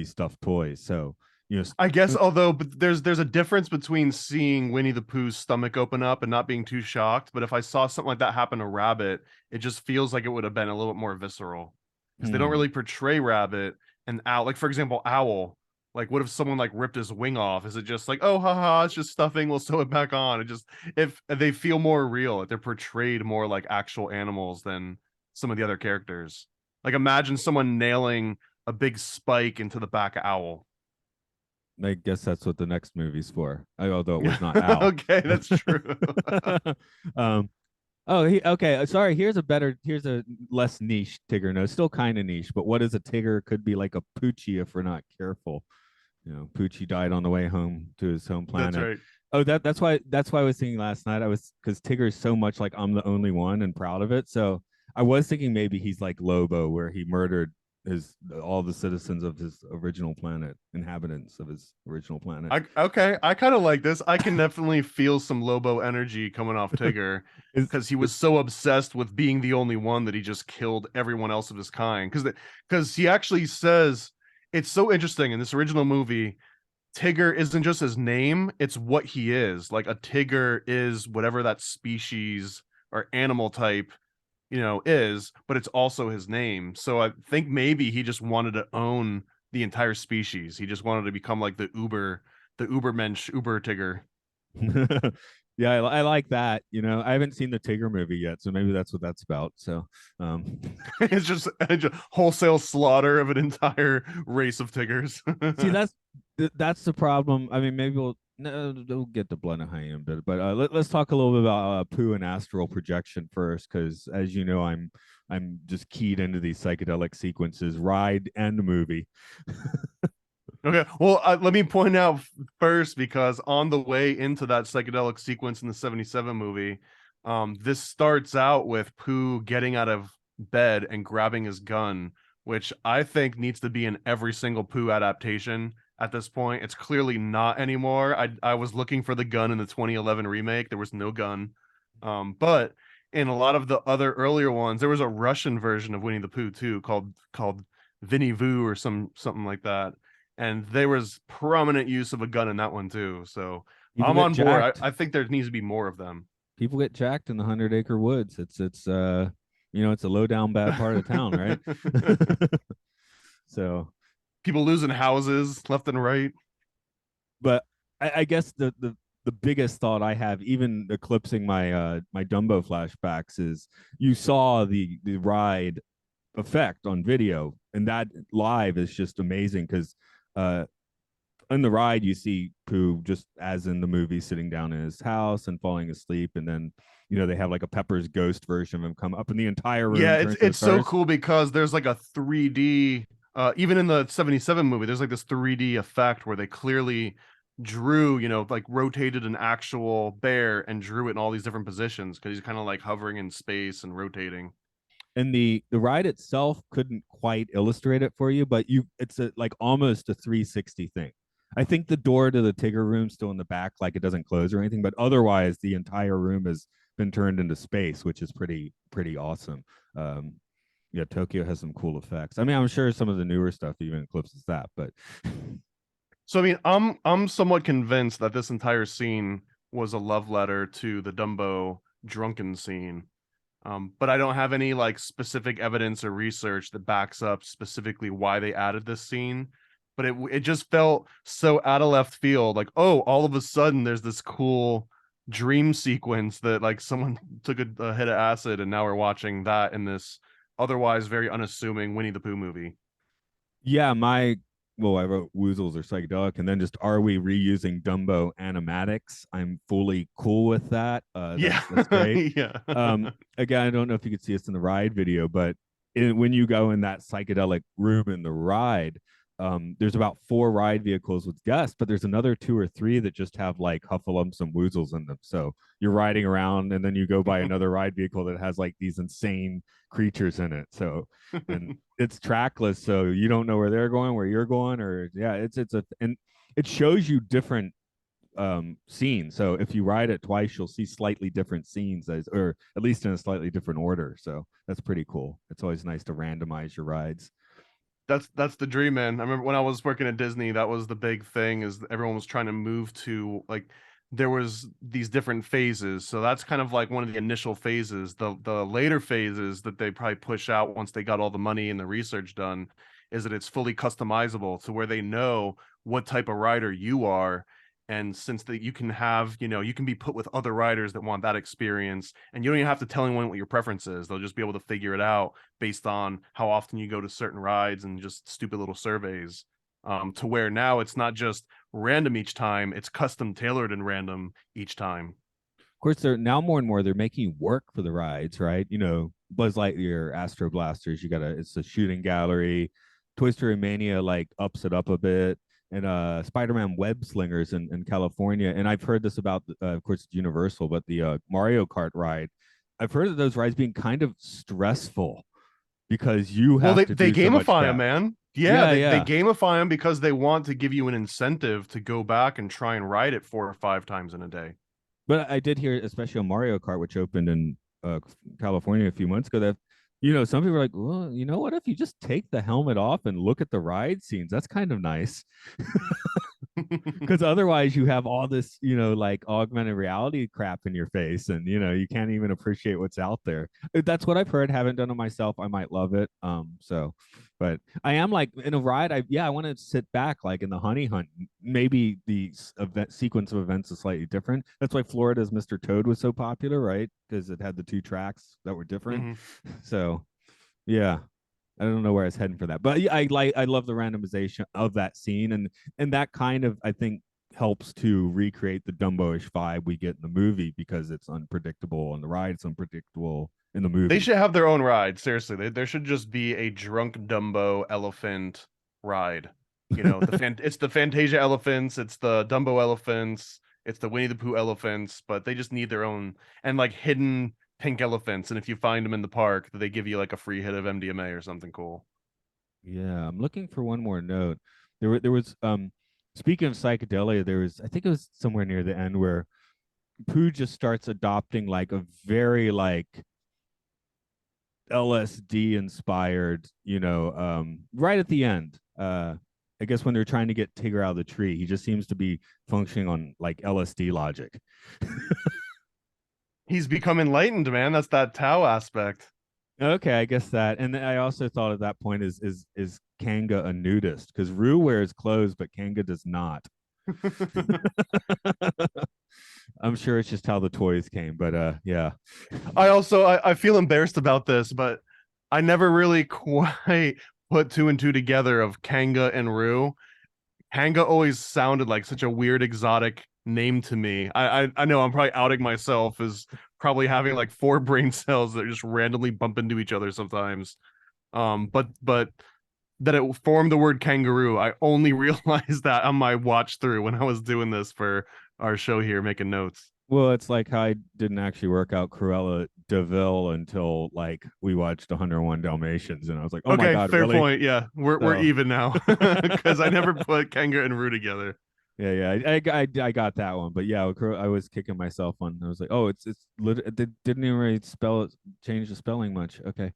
B: stuffed toys. So you
A: I guess,
B: know,
A: although, but there's a difference between seeing Winnie the Pooh's stomach open up and not being too shocked. But if I saw something like that happen to Rabbit, it just feels like it would have been a little bit more visceral because they don't
B: hmm.
A: really portray Rabbit and Owl. Like for example, Owl. Like, what if someone like ripped his wing off? Is it just like, oh, haha, it's just stuffing, we'll sew it back on? It just, if they feel more real, if they're portrayed more like actual animals than some of the other characters. Like, imagine someone nailing a big spike into the back of Owl.
B: I guess that's what the next movie's for. Although it was not Al.
A: Okay, that's true.
B: um. Oh, okay. Sorry. Here's a less niche Tigger. No, still kind of niche. But what is a Tigger? Could be like a Poochie if we're not careful. Poochie died on the way home to his home
A: That's
B: planet.
A: right.
B: Oh, that's why I was thinking last night. I was because Tigger is so much like I'm the only one and proud of it. So I was thinking maybe he's like Lobo, where he murdered his all the citizens of his original planet, inhabitants of his original planet.
A: I kind of like this. I can definitely feel some Lobo energy coming off Tigger
B: Is
A: because he was so obsessed with being the only one that he just killed everyone else of his kind. Because he actually says it's so interesting in this original movie. Tigger isn't just his name, it's what he is. Like a Tigger is whatever that species or animal type, is, but it's also his name. So I think maybe he just wanted to own the entire species. He just wanted to become like the Ubermensch, Uber Tigger.
B: yeah, I like that. I haven't seen the Tigger movie yet, so maybe that's what that's about. So,
A: It's just wholesale slaughter of an entire race of Tiggers.
B: see, that's the problem. I mean, maybe we'll get to Blood and Honey in a bit, but let's talk a little bit about Pooh and astral projection first, because as you know, I'm just keyed into these psychedelic sequences, ride and movie.
A: Okay, well, let me point out first because on the way into that psychedelic sequence in the 77 movie, this starts out with Pooh getting out of bed and grabbing his gun, which I think needs to be in every single Pooh adaptation at this point. It's clearly not anymore. I was looking for the gun in the 2011 remake. There was no gun. But in a lot of the other earlier ones, there was a Russian version of Winnie the Pooh too, called Vinny Vu or something like that, and there was prominent use of a gun in that one too. So
B: People
A: I'm
B: get
A: on board.
B: jacked.
A: I think there needs to be more of them.
B: People get jacked in the 100 Acre Woods. It's a low down bad part of town, right? So,
A: People losing houses left and right.
B: but I guess the biggest thought I have, even eclipsing my Dumbo flashbacks, is you saw the ride effect on video, and that live is just amazing because uh in the ride you see Pooh just as in the movie sitting down in his house and falling asleep, and then they have like a Pepper's ghost version of him come up and the entire
A: Yeah,
B: room
A: it's
B: turns into
A: it's so
B: stars.
A: cool because there's like a 3D even in the 77 movie, there's like this 3D effect where they clearly drew, like rotated an actual bear and drew it in all these different positions because he's kind of like hovering in space and rotating.
B: And the ride itself couldn't quite illustrate it for you, but it's like almost a 360 thing. I think the door to the Tigger room still in the back, like it doesn't close or anything, but otherwise the entire room has been turned into space, which is pretty awesome. um yeah, Tokyo has some cool effects. I mean, I'm sure some of the newer stuff even eclipses that, but
A: So I mean, I'm somewhat convinced that this entire scene was a love letter to the Dumbo drunken scene. But I don't have any like specific evidence or research that backs up specifically why they added this scene. But it just felt so out of left field. Like, oh, all of a sudden there's this cool dream sequence that like someone took a hit of acid, and now we're watching that in this otherwise very unassuming Winnie the Pooh movie.
B: yeah, I wrote woozles or psychedelic, and then just are we reusing Dumbo animatics? I'm fully cool with that.
A: Yeah,
B: That's great.
A: yeah.
B: Again, I don't know if you could see us in the ride video, but when you go in that psychedelic room in the ride, there's about 4 ride vehicles with guests, but there's another 2 or 3 that just have like huffalumps and woozles in them. So you're riding around, and then you go by another ride vehicle that has like these insane creatures in it. So, and it's trackless, so you don't know where they're going, where you're going, or yeah, and it shows you different scenes. So if you ride it twice, you'll see slightly different scenes, or at least in a slightly different order. So that's pretty cool. It's always nice to randomize your rides.
A: That's the dream, man. I remember when I was working at Disney, that was the big thing, is everyone was trying to move to like there was these different phases. So that's kind of like one of the initial phases. The later phases that they probably push out once they got all the money and the research done is that it's fully customizable to where they know what type of rider you are. And since that you can have, you can be put with other riders that want that experience, and you don't even have to tell anyone what your preference is. They'll just be able to figure it out based on how often you go to certain rides and just stupid little surveys. To where now it's not just random each time, it's custom tailored and random each time.
B: Of course, they're now more and more they're making you work for the rides, right? Buzz Lightyear, Astro Blasters, it's a shooting gallery. Toy Story Mania like ups it up a bit, and Spider-Man Web Slingers in California. And I've heard this about, of course, it's Universal, but the Mario Kart ride. I've heard of those rides being kind of stressful because you
A: Well,
B: have to
A: they
B: do so much
A: gamify them,
B: stuff.
A: man. Yeah,
B: Yeah,
A: they
B: yeah.
A: gamify them because they want to give you an incentive to go back and try and ride it 4 or 5 times in a day.
B: But I did hear, especially on Mario Kart, which opened in California a few months ago, that some people are like, well, you know what? If you just take the helmet off and look at the ride scenes, that's kind of nice. Because otherwise, you have all this, like augmented reality crap in your face, and you can't even appreciate what's out there. That's what I've heard. Haven't done it myself. I might love it. But I am like in a ride. I want to sit back, like in the Honey Hunt. Maybe the event sequence of events is slightly different. That's why Florida's Mr. Toad was so popular, right? Because it had the 2 tracks that were different.
A: Mhm.
B: So yeah, I don't know where I was heading for that, but yeah, I love the randomization of that scene, and that kind of, I think, helps to recreate the Dumbo-ish vibe we get in the movie, because it's unpredictable on the ride, it's unpredictable in the
A: They
B: movie.
A: should have their own ride. Seriously, there should just be a drunk Dumbo elephant ride. It's the Fantasia elephants, it's the Dumbo elephants, it's the Winnie the Pooh elephants, but they just need their own, and like hidden pink elephants. And if you find them in the park, they give you like a free hit of MDMA or something cool.
B: Yeah, I'm looking for one more note. There was speaking of psychedelia, there was, I think it was somewhere near the end, where Pooh just starts adopting like a very like LSD inspired, right at the end. I guess when they're trying to get Tigger out of the tree, he just seems to be functioning on like LSD logic.
A: He's become enlightened, man. That's that Tao aspect.
B: Okay, I guess that. And I also thought at that point, is Kanga a nudist? Because Rue wears clothes, but Kanga does not. I'm sure it's just how the toys came, but yeah.
A: I feel embarrassed about this, but I never really quite put two and two together of Kanga and Rue. Hanga always sounded like such a weird exotic name to me. I know I'm probably outing myself as probably having like four brain cells that just randomly bump into each other sometimes. But that it formed the word kangaroo, I only realized that on my watch through when I was doing this for our show here, making notes.
B: Well, it's like how I didn't actually work out Cruella de Vil until like we watched 101 Dalmatians, and I was like, oh my
A: Okay,
B: god,
A: fair
B: really?
A: point. Yeah, we're
B: So
A: even now because I never put Kanga and Roo together.
B: yeah, I got that one, but yeah, I was kicking myself on. I was like, oh, it didn't even really spell it, change the spelling much. Okay.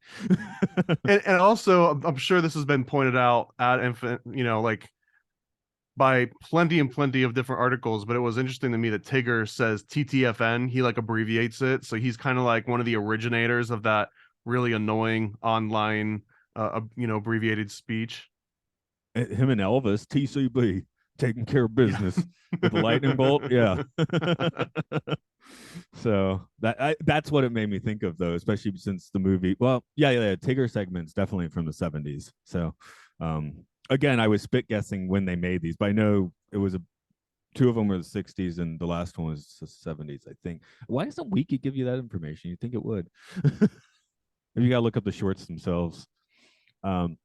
A: And also, I'm sure this has been pointed out at infant, like by plenty and plenty of different articles, but it was interesting to me that Tigger says TTFN. He like abbreviates it, so he's kind of like one of the originators of that really annoying online, abbreviated speech.
B: Him and Elvis, TCB, taking care of business with the lightning bolt. Yeah. So that's what it made me think of, though, especially since the movie. Well, yeah. Tigger segments definitely from the 70s. So, again, I was spit guessing when they made these, but I know it was two of them were the 60s and the last one was the 70s, I think. Why doesn't Wiki give you that information? You think it would? You got to look up the shorts themselves. Um,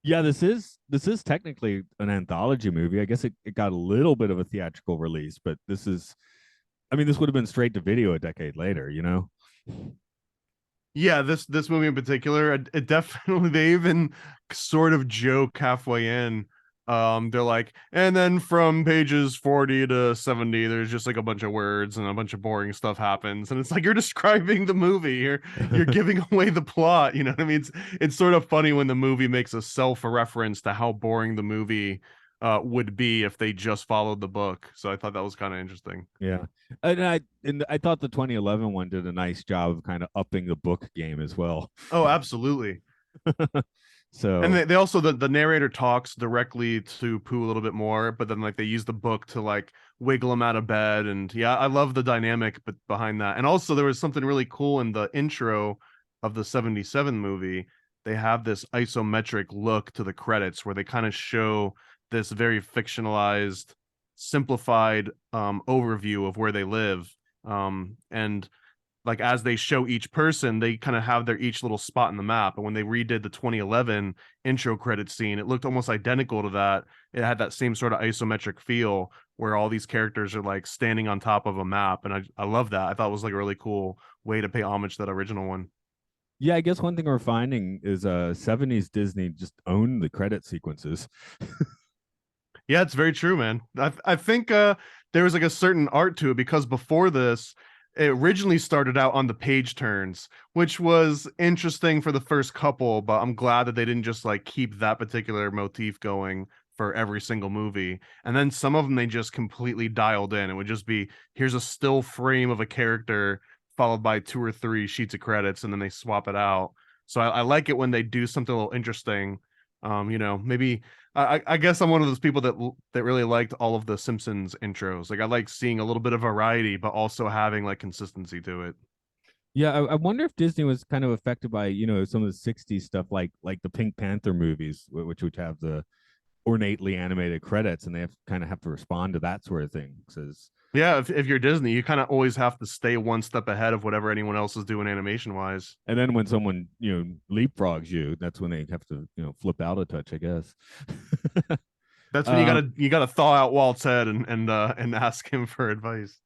B: yeah, this is technically an anthology movie. I guess it got a little bit of a theatrical release, but this would have been straight to video a decade later, you know?
A: Yeah, this movie in particular, it definitely they even sort of joke halfway in. They're like, and then from pages 40 to 70, there's just like a bunch of words and a bunch of boring stuff happens. And it's like you're describing the movie. You're giving away the plot. You know what I mean? It's sort of funny when the movie makes a self-reference to how boring the movie would be if they just followed the book. So I thought that was kind of interesting.
B: Yeah. And I thought the 2011 one did a nice job of kind of upping the book game as well.
A: Oh, absolutely. And
B: So
A: they also the narrator talks directly to Pooh a little bit more, but then like they use the book to like wiggle him out of bed, and yeah, I love the dynamic but behind that. And also there was something really cool in the intro of the 77 movie. They have this isometric look to the credits where they kind of show this very fictionalized, simplified overview of where they live. And like as they show each person, they kind of have their each little spot in the map. And when they redid the 2011 intro credit scene, it looked almost identical to that. It had that same sort of isometric feel where all these characters are like standing on top of a map. And I love that. I thought it was like a really cool way to pay homage to that original one.
B: yeah, I guess one thing we're finding is 70s Disney just owned the credit sequences.
A: Yeah, it's very true, man. I think there was like a certain art to it because before this, it originally started out on the page turns, which was interesting for the first couple, but I'm glad that they didn't just like keep that particular motif going for every single movie. And then some of them they just completely dialed in. It would just be here's a still frame of a character followed by two or three sheets of credits, and then they swap it out. So I like it when they do something a little interesting. Maybe I guess I'm one of those people that really liked all of the Simpsons intros. Like I like seeing a little bit of variety, but also having like consistency to it.
B: Yeah, I wonder if Disney was kind of affected by, some of the 60s stuff like the Pink Panther movies, which would have the ornately animated credits, and they have to respond to that sort of thing. Because
A: Yeah, if you're Disney, you kind of always have to stay one step ahead of whatever anyone else is doing animation wise.
B: and then when someone leapfrogs you, that's when they have to flip out a touch, I guess.
A: That's when you
B: um,
A: gotta thaw out Walt's head and ask him for advice.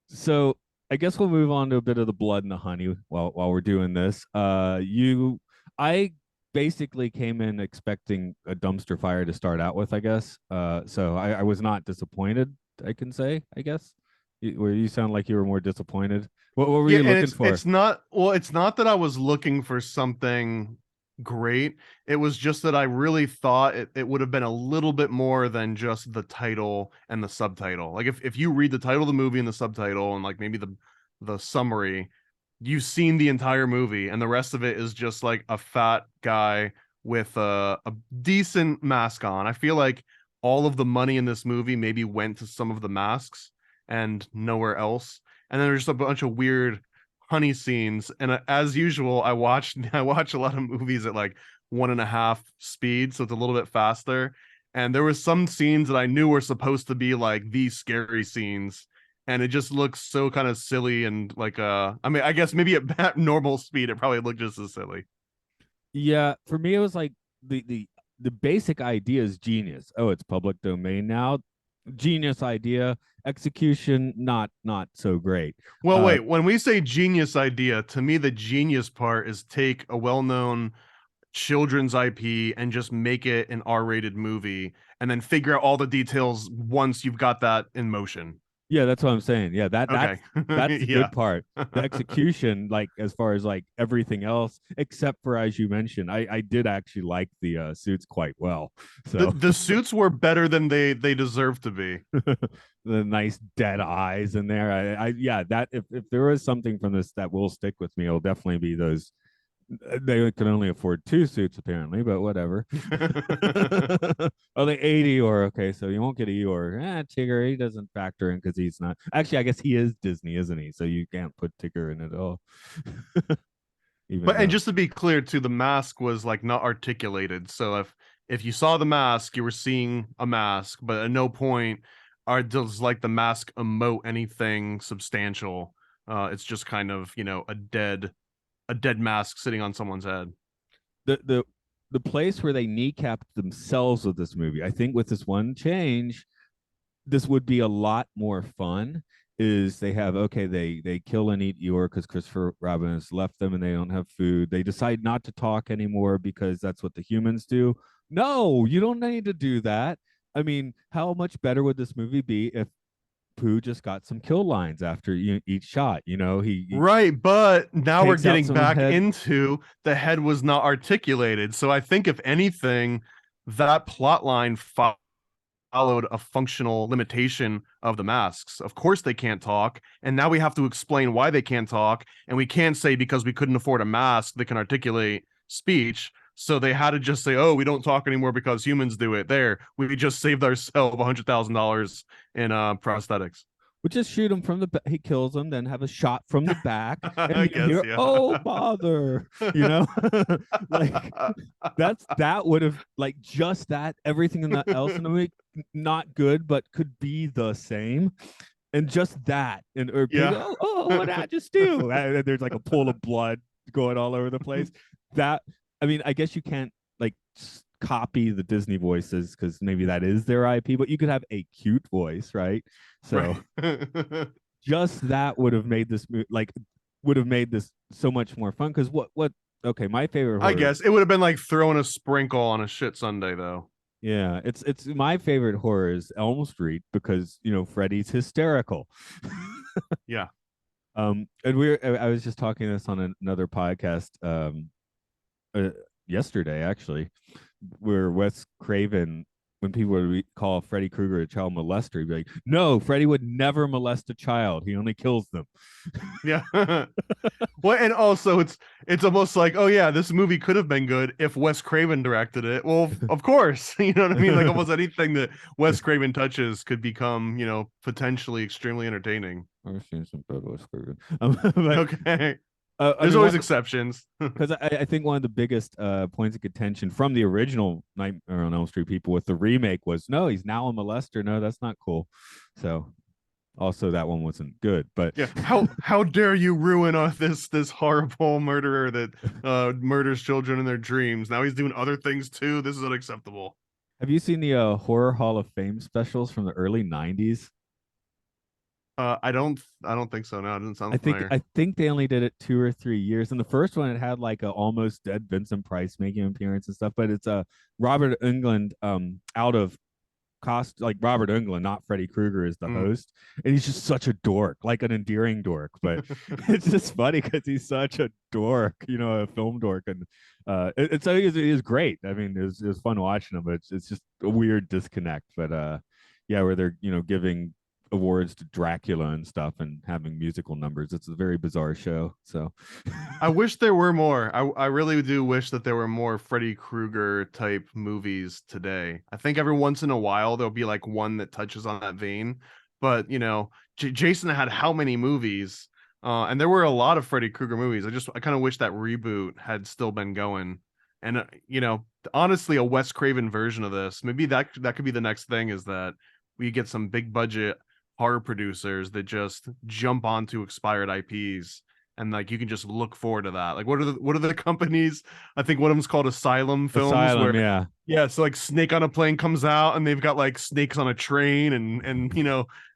B: so I guess we'll move on to a bit of the blood and the honey while we're doing this. I basically came in expecting a dumpster fire to start out with, I guess. So I was not disappointed. I can say, I guess. Where you sound like you were more disappointed. What were
A: Yeah,
B: you
A: and
B: looking
A: it's
B: for?
A: it's not well, it's not that I was looking for something great. It was just that I really thought it would have been a little bit more than just the title and the subtitle. Like if you read the title of the movie and the subtitle and like maybe the summary, you've seen the entire movie, and the rest of it is just like a fat guy with a decent mask on. I feel like all of the money in this movie maybe went to some of the masks and nowhere else. And then there's just a bunch of weird honey scenes. And as usual, I watch a lot of movies at like 1.5 speed, so it's a little bit faster. and there was some scenes that I knew were supposed to be like these scary scenes, and it just looks so kind of silly and like I mean, I guess maybe at normal speed it probably looked just as silly.
B: Yeah, for me it was like the basic idea is genius. Oh, it's public domain now. Genius idea. Execution not so great.
A: Well, wait, when we say genius idea, to me the genius part is take a well-known children's IP and just make it an R-rated movie and then figure out all the details once you've got that in motion.
B: Yeah, that's what I'm saying. Yeah,
A: Okay.
B: that's the
A: Yeah.
B: good part. The execution, like as far as like everything else, except for as you mentioned, I did actually like the suits quite well.
A: The
B: So
A: the suits were better than they deserve to be.
B: the nice dead eyes in there. I yeah, that if there was something from this that will stick with me, it'll definitely be those. They can only afford two suits apparently, but whatever. Are they 80 or okay? So you won't get a Eeyore. Tigger, he doesn't factor in because he's not. Actually, I guess he is Disney, isn't he? So you can't put Tigger in it at all. Even
A: But and
B: though,
A: just to be clear too, the mask was like not articulated. So if you saw the mask, you were seeing a mask, but at no point does like the mask emote anything substantial. It's just kind of, a dead mask sitting on someone's head.
B: the the place where they kneecapped themselves with this movie, I think with this one change, this would be a lot more fun. Is they have okay, they kill and eat Eeyore because Christopher Robin has left them and they don't have food. They decide not to talk anymore because that's what the humans do. No, you don't need to do that. I mean, how much better would this movie be if Pooh just got some kill lines after each shot? He
A: Right, but now we're
B: takes out
A: getting
B: someone's
A: back
B: head.
A: into the head was not articulated. So I think if anything, that plot line followed a functional limitation of the masks. Of course they can't talk, and now we have to explain why they can't talk, and we can't say because we couldn't afford a mask that can articulate speech. So they had to just say, "Oh, we don't talk anymore because humans do it." There, we just saved ourselves $100,000 in prosthetics.
B: Would just shoot him from the back. He kills him, then have a shot from the back,
A: I
B: and you
A: guess,
B: hear,
A: yeah.
B: "Oh bother," like that would have like just that everything in the else in the movie not good, but could be the same, and just that, and or people,
A: Yeah.
B: what did I just do? And there's like a pool of blood going all over the place. That I mean, I guess you can't like copy the Disney voices because maybe that is their IP, but you could have a cute voice, right? So
A: Right.
B: just that would have made this like would have made this so much more fun. Because what? Okay, my favorite
A: I
B: horror.
A: guess it would have been like throwing a sprinkle on a shit Sunday, though.
B: Yeah, it's my favorite horror is Elm Street because Freddy's hysterical.
A: Yeah.
B: And I was just talking this on another podcast uh, yesterday actually, where Wes Craven, when people would call Freddy Krueger a child molester, he'd be like, "No, Freddy would never molest a child. He only kills them."
A: Yeah. Well, and also it's almost like, oh yeah, this movie could have been good if Wes Craven directed it. Well, of course, you know what I mean? Like almost anything that Wes Craven touches could become, potentially extremely entertaining.
B: I've seen some bad Wes Craven, but
A: Okay.
B: I
A: There's
B: mean,
A: always exceptions.
B: because I think one of the biggest points of contention from the original Nightmare on Elm Street people with the remake was, no, he's now a molester. No, that's not cool. So also that one wasn't good. But
A: Yeah. How dare you ruin this horrible murderer that murders children in their dreams? Now he's doing other things too. This is unacceptable.
B: have you seen the Horror Hall of Fame specials from the early '90s?
A: I don't think so. No, it doesn't
B: I
A: sound
B: think
A: familiar.
B: I think they only did it 2 or 3 years. And the first one, it had like a almost dead Vincent Price making an appearance and stuff. But it's Robert Englund out of cost, like Robert Englund, not Freddy Krueger, is the
A: Mm.
B: host, and he's just such a dork, like an endearing dork. But it's just funny because he's such a dork, a film dork, and it is great. I mean, it was fun watching him, but it's just a weird disconnect. But yeah, where they're giving awards to Dracula and stuff and having musical numbers. It's a very bizarre show. So
A: I wish there were more. I really do wish that there were more Freddy Krueger type movies today. I think every once in a while there'll be like one that touches on that vein. But Jason had how many movies? And there were a lot of Freddy Krueger movies. I kind of wish that reboot had still been going. And honestly, a Wes Craven version of this, maybe that could be the next thing, is that we get some big budget horror producers that just jump onto expired IPs, and like you can just look forward to that. Like what are the companies? I think one of them's called Asylum Films,
B: Asylum,
A: where
B: yeah.
A: yeah, so like Snake on a Plane comes out and they've got like snakes on a train and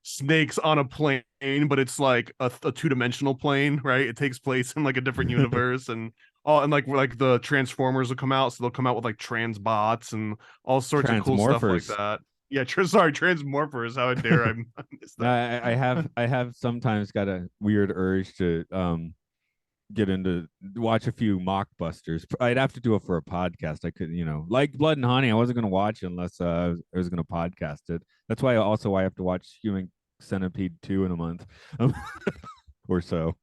A: snakes on a plane, but it's like a two-dimensional plane, right? It takes place in like a different universe, and oh, and like the Transformers will come out, so they'll come out with like transbots and all sorts of cool stuff like
B: Transmorphers.
A: that. Yeah, sorry, Transmorphers. How dare I miss
B: No,
A: that?
B: I have sometimes got a weird urge to get into watch a few mockbusters. I'd have to do it for a podcast. I could, like Blood and Honey. I wasn't going to watch it unless I was going to podcast it. That's why I have to watch Human Centipede 2 in a month or so.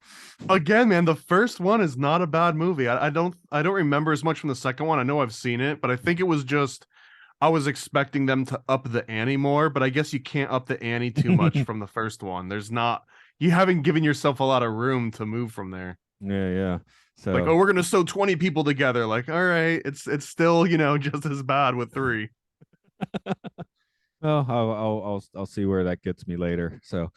A: Again, man, the first one is not a bad movie. I don't remember as much from the second one. I know I've seen it, but I think it was just I was expecting them to up the ante more, but I guess you can't up the ante too much
B: Yeah,
A: from the first one. There's not You haven't given yourself a lot of room to move from there.
B: yeah.
A: Like,
B: So,
A: oh, we're gonna sew 20 people together. Like, all right, it's still, just as bad with three.
B: well, I'll see where that gets me later. So,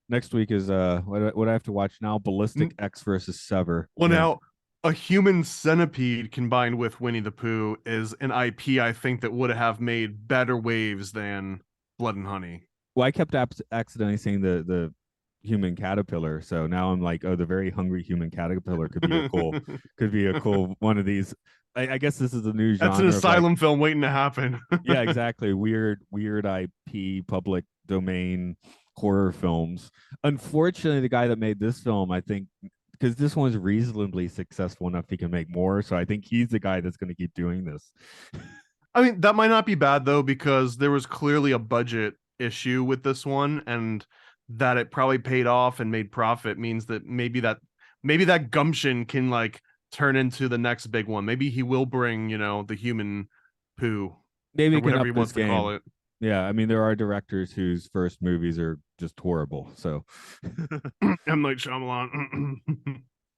B: next week is what I have to watch now: Ballistic X versus Sever.
A: Well,
B: And
A: now a human centipede combined with Winnie the Pooh is an IP I think that would have made better waves than Blood and Honey.
B: well, I kept accidentally saying the human caterpillar, so now I'm like, oh, the very hungry human caterpillar could be a cool one of these. I guess this is a new
A: That's an
B: genre of like,
A: asylum film waiting to happen.
B: yeah, exactly, weird IP, public domain horror films. Unfortunately, the guy that made this film, I think, because this one's reasonably successful enough, he can make more. So I think he's the guy that's going to keep doing this.
A: I mean, that might not be bad though, because there was clearly a budget issue with this one, and that it probably paid off and made profit means that maybe that gumption can like turn into the next big one. Maybe he will bring, the human Pooh
B: Maybe
A: or
B: he can
A: whatever
B: up
A: he
B: this
A: wants to call
B: game.
A: it.
B: Yeah, I mean, there are directors whose first movies are just horrible. So
A: M. Night Shyamalan.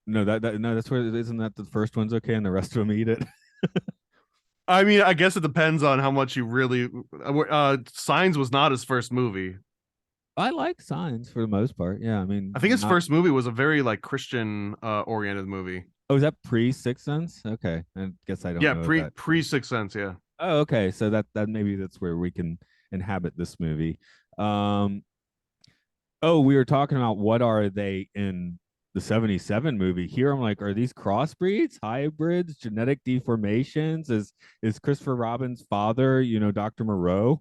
B: no, no, that's where isn't that the first one's okay and the rest of them eat it.
A: I mean, I guess it depends on how much you really. Signs was not his first movie.
B: I like Signs for the most part. Yeah, I
A: I
B: mean,
A: think his
B: not.
A: first movie was a very like Christian oriented movie.
B: Oh, is that pre Sixth Sense? Okay, I guess I don't
A: Yeah,
B: know that.
A: pre Sixth Sense. Yeah.
B: Oh, okay, so that maybe that's where we can inhabit this movie. Um, oh, we were talking about what are they in the 77 movie. Here I'm like, are these crossbreeds, hybrids, genetic deformations? Is Christopher Robin's father, Dr. Moreau?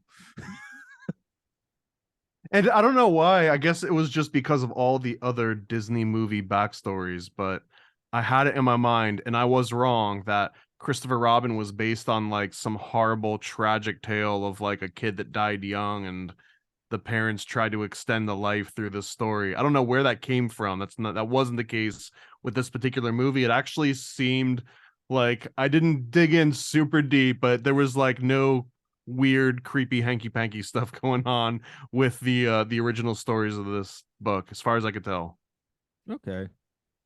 A: And I don't know why. I guess it was just because of all the other Disney movie backstories, but I had it in my mind, and I was wrong that Christopher Robin was based on like some horrible, tragic tale of like a kid that died young, and the parents tried to extend the life through this story. I don't know where that came from. That wasn't the case with this particular movie. It actually seemed like I didn't dig in super deep, but there was like no weird, creepy, hanky panky stuff going on with the original stories of this book, as far as I could tell.
B: Okay,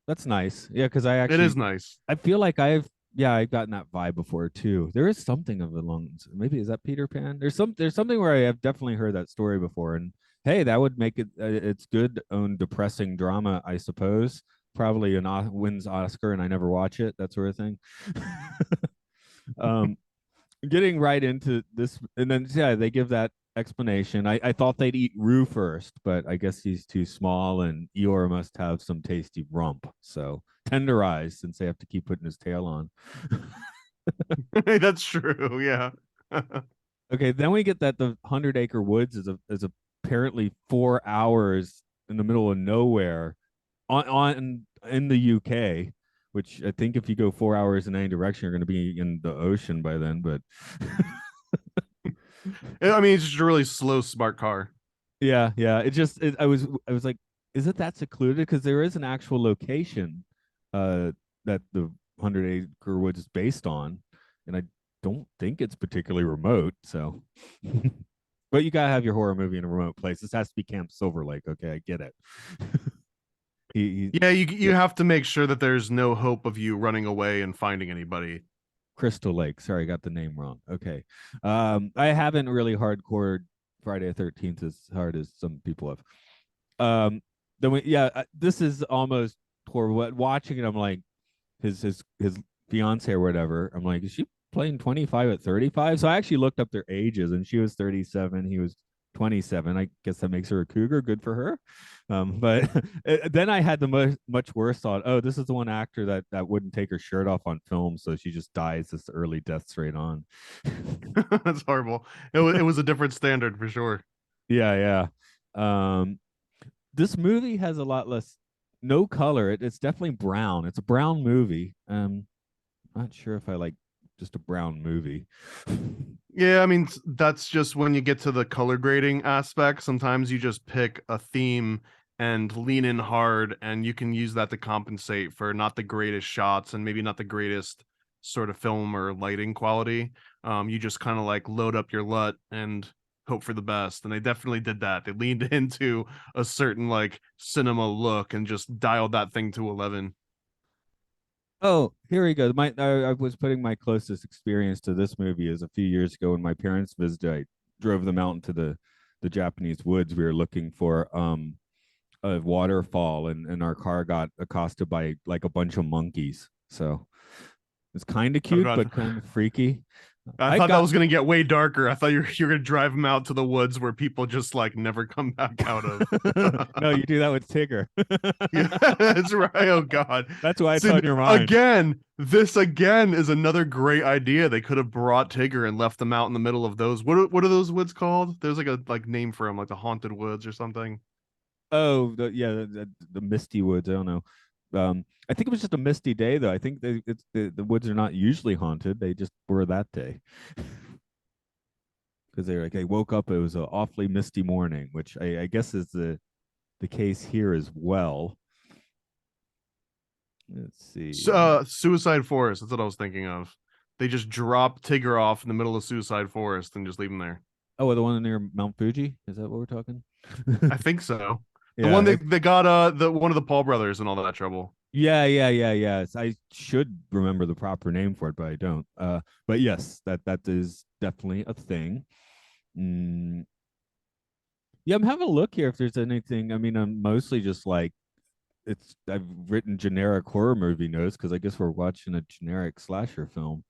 B: that's nice. Yeah, because
A: It is nice.
B: I feel like I've gotten that vibe before too. There is something of the lungs. Maybe is that Peter Pan? There's something where I have definitely heard that story before, and hey, that would make it it's good on depressing drama, I suppose. Probably wins Oscar, and I never watch it. That sort of thing. um, Getting right into this, and then yeah, they give that explanation. I thought they'd eat Rue first, but I guess he's too small, and Eeyore must have some tasty rump. So tenderized since they have to keep putting his tail on.
A: That's true. Yeah.
B: Okay, then we get that the 100 Acre Woods is apparently 4 hours in the middle of nowhere on in the UK, which I think if you go 4 hours in any direction, you're going to be in the ocean by then. But
A: I mean, it's just a really slow, smart car.
B: yeah, I was like, is it that secluded? Because there is an actual location that the 100 Acre Woods is based on, and I don't think it's particularly remote. So, but you gotta have your horror movie in a remote place. This has to be Camp Silver Lake. Okay, I get it. he
A: Yeah, you
B: yeah,
A: have to make sure that there's no hope of you running away and finding anybody.
B: Crystal Lake. Sorry, I got the name wrong. Okay. I haven't really hardcore Friday the 13th as hard as some people have. Then this is almost for what watching it. I'm like his fiance or whatever. I'm like, is she playing 25 at 35? So I actually looked up their ages, and she was 37. He was 27. I guess that makes her a cougar. Good for her. But then I had the much worse thought. Oh, this is the one actor that wouldn't take her shirt off on film, so she just dies this early death straight on.
A: That's horrible. It was a different standard for sure.
B: Yeah, yeah. This movie has a lot less no color. It's definitely brown. It's a brown movie. Not sure if I like just a brown movie.
A: Yeah, I mean that's just when you get to the color grading aspect. Sometimes you just pick a theme and lean in hard, and you can use that to compensate for not the greatest shots and maybe not the greatest sort of film or lighting quality. You just kind of like load up your LUT and hope for the best. And they definitely did that. They leaned into a certain like cinema look and just dialed that thing to 11.
B: Oh, here we go. I was putting my closest experience to this movie is a few years ago when my parents visited. I drove them out into the Japanese woods. We were looking for a waterfall, and our car got accosted by like a bunch of monkeys. So it's kind of
A: Oh
B: cute,
A: god.
B: but kind of freaky.
A: I
B: I
A: thought that
B: got
A: was gonna get way darker. I thought you're gonna drive them out to the woods where people just like never come back out of.
B: no, you do that with Tigger.
A: Yeah, that's right. Oh God.
B: That's why it's
A: See,
B: on your mind.
A: again, this again is another great idea. They could have brought Tigger and left them out in the middle of those. What are those woods called? There's like a like name for them, like the haunted woods or something.
B: Oh, the misty woods. I don't know. I think it was just a misty day, though. I think the woods are not usually haunted. They just were that day because they're like, I woke up. It was an awfully misty morning, which I guess is the case here as well. Let's see.
A: Suicide Forest. That's what I was thinking of. They just drop Tigger off in the middle of Suicide Forest and just leave him there.
B: Oh, the one near Mount Fuji. Is that what we're talking?
A: I think so. The
B: yeah,
A: one they got the one of the Paul brothers and all that trouble.
B: yeah. I should remember the proper name for it, but I don't. But yes, that is definitely a thing. Mm, yeah, I'm having a look here if there's anything. I mean, I'm mostly just like I've written generic horror movie notes because I guess we're watching a generic slasher film.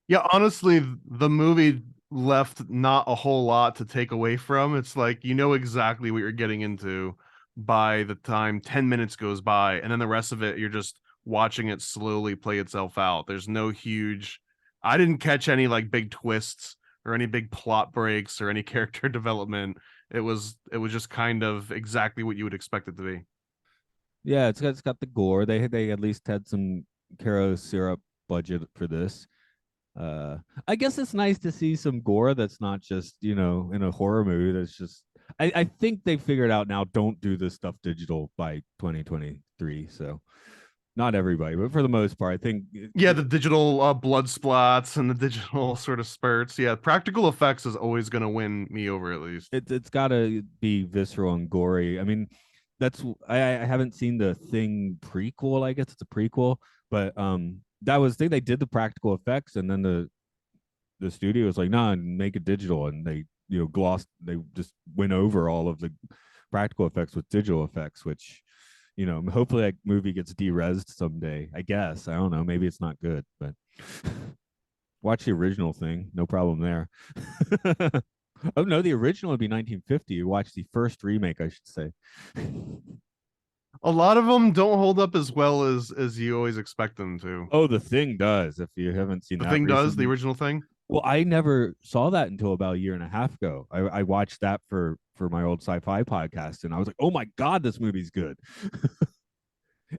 A: Yeah, honestly, the movie left not a whole lot to take away from. It's like you know exactly what you're getting into by the time 10 minutes goes by, and then the rest of it you're just watching it slowly play itself out. There's no huge I didn't catch any like big twists or any big plot breaks or any character development. It was just kind of exactly what you would expect it to be.
B: Yeah, it's got the gore. They at least had some Caro syrup budget for this. I guess it's nice to see some gore that's not just in a horror movie. That's just I think they figured out now. Don't do this stuff digital by 2023. So not everybody, but for the most part, I think
A: Yeah, the digital blood splats and the digital sort of spurts. Yeah, practical effects is always going to win me over at least.
B: it's got to be visceral and gory. I mean, that's I haven't seen the Thing prequel. I guess it's a prequel, but that was they did the practical effects, and then the studio was like, nah, make it digital, and they glossed. They just went over all of the practical effects with digital effects, which hopefully that movie gets de-resed someday. I guess I don't know. Maybe it's not good, but watch the original Thing. No problem there. Oh no, the original would be 1950. You watch the first remake, I should say.
A: A lot of them don't hold up as well as you always expect them to.
B: Oh, the Thing does. If you haven't seen
A: The
B: that
A: thing does, the
B: recently,
A: original thing.
B: well, I never saw that until about a year and a half ago. I watched that for my old sci-fi podcast, and I was like, oh my god, this movie's good.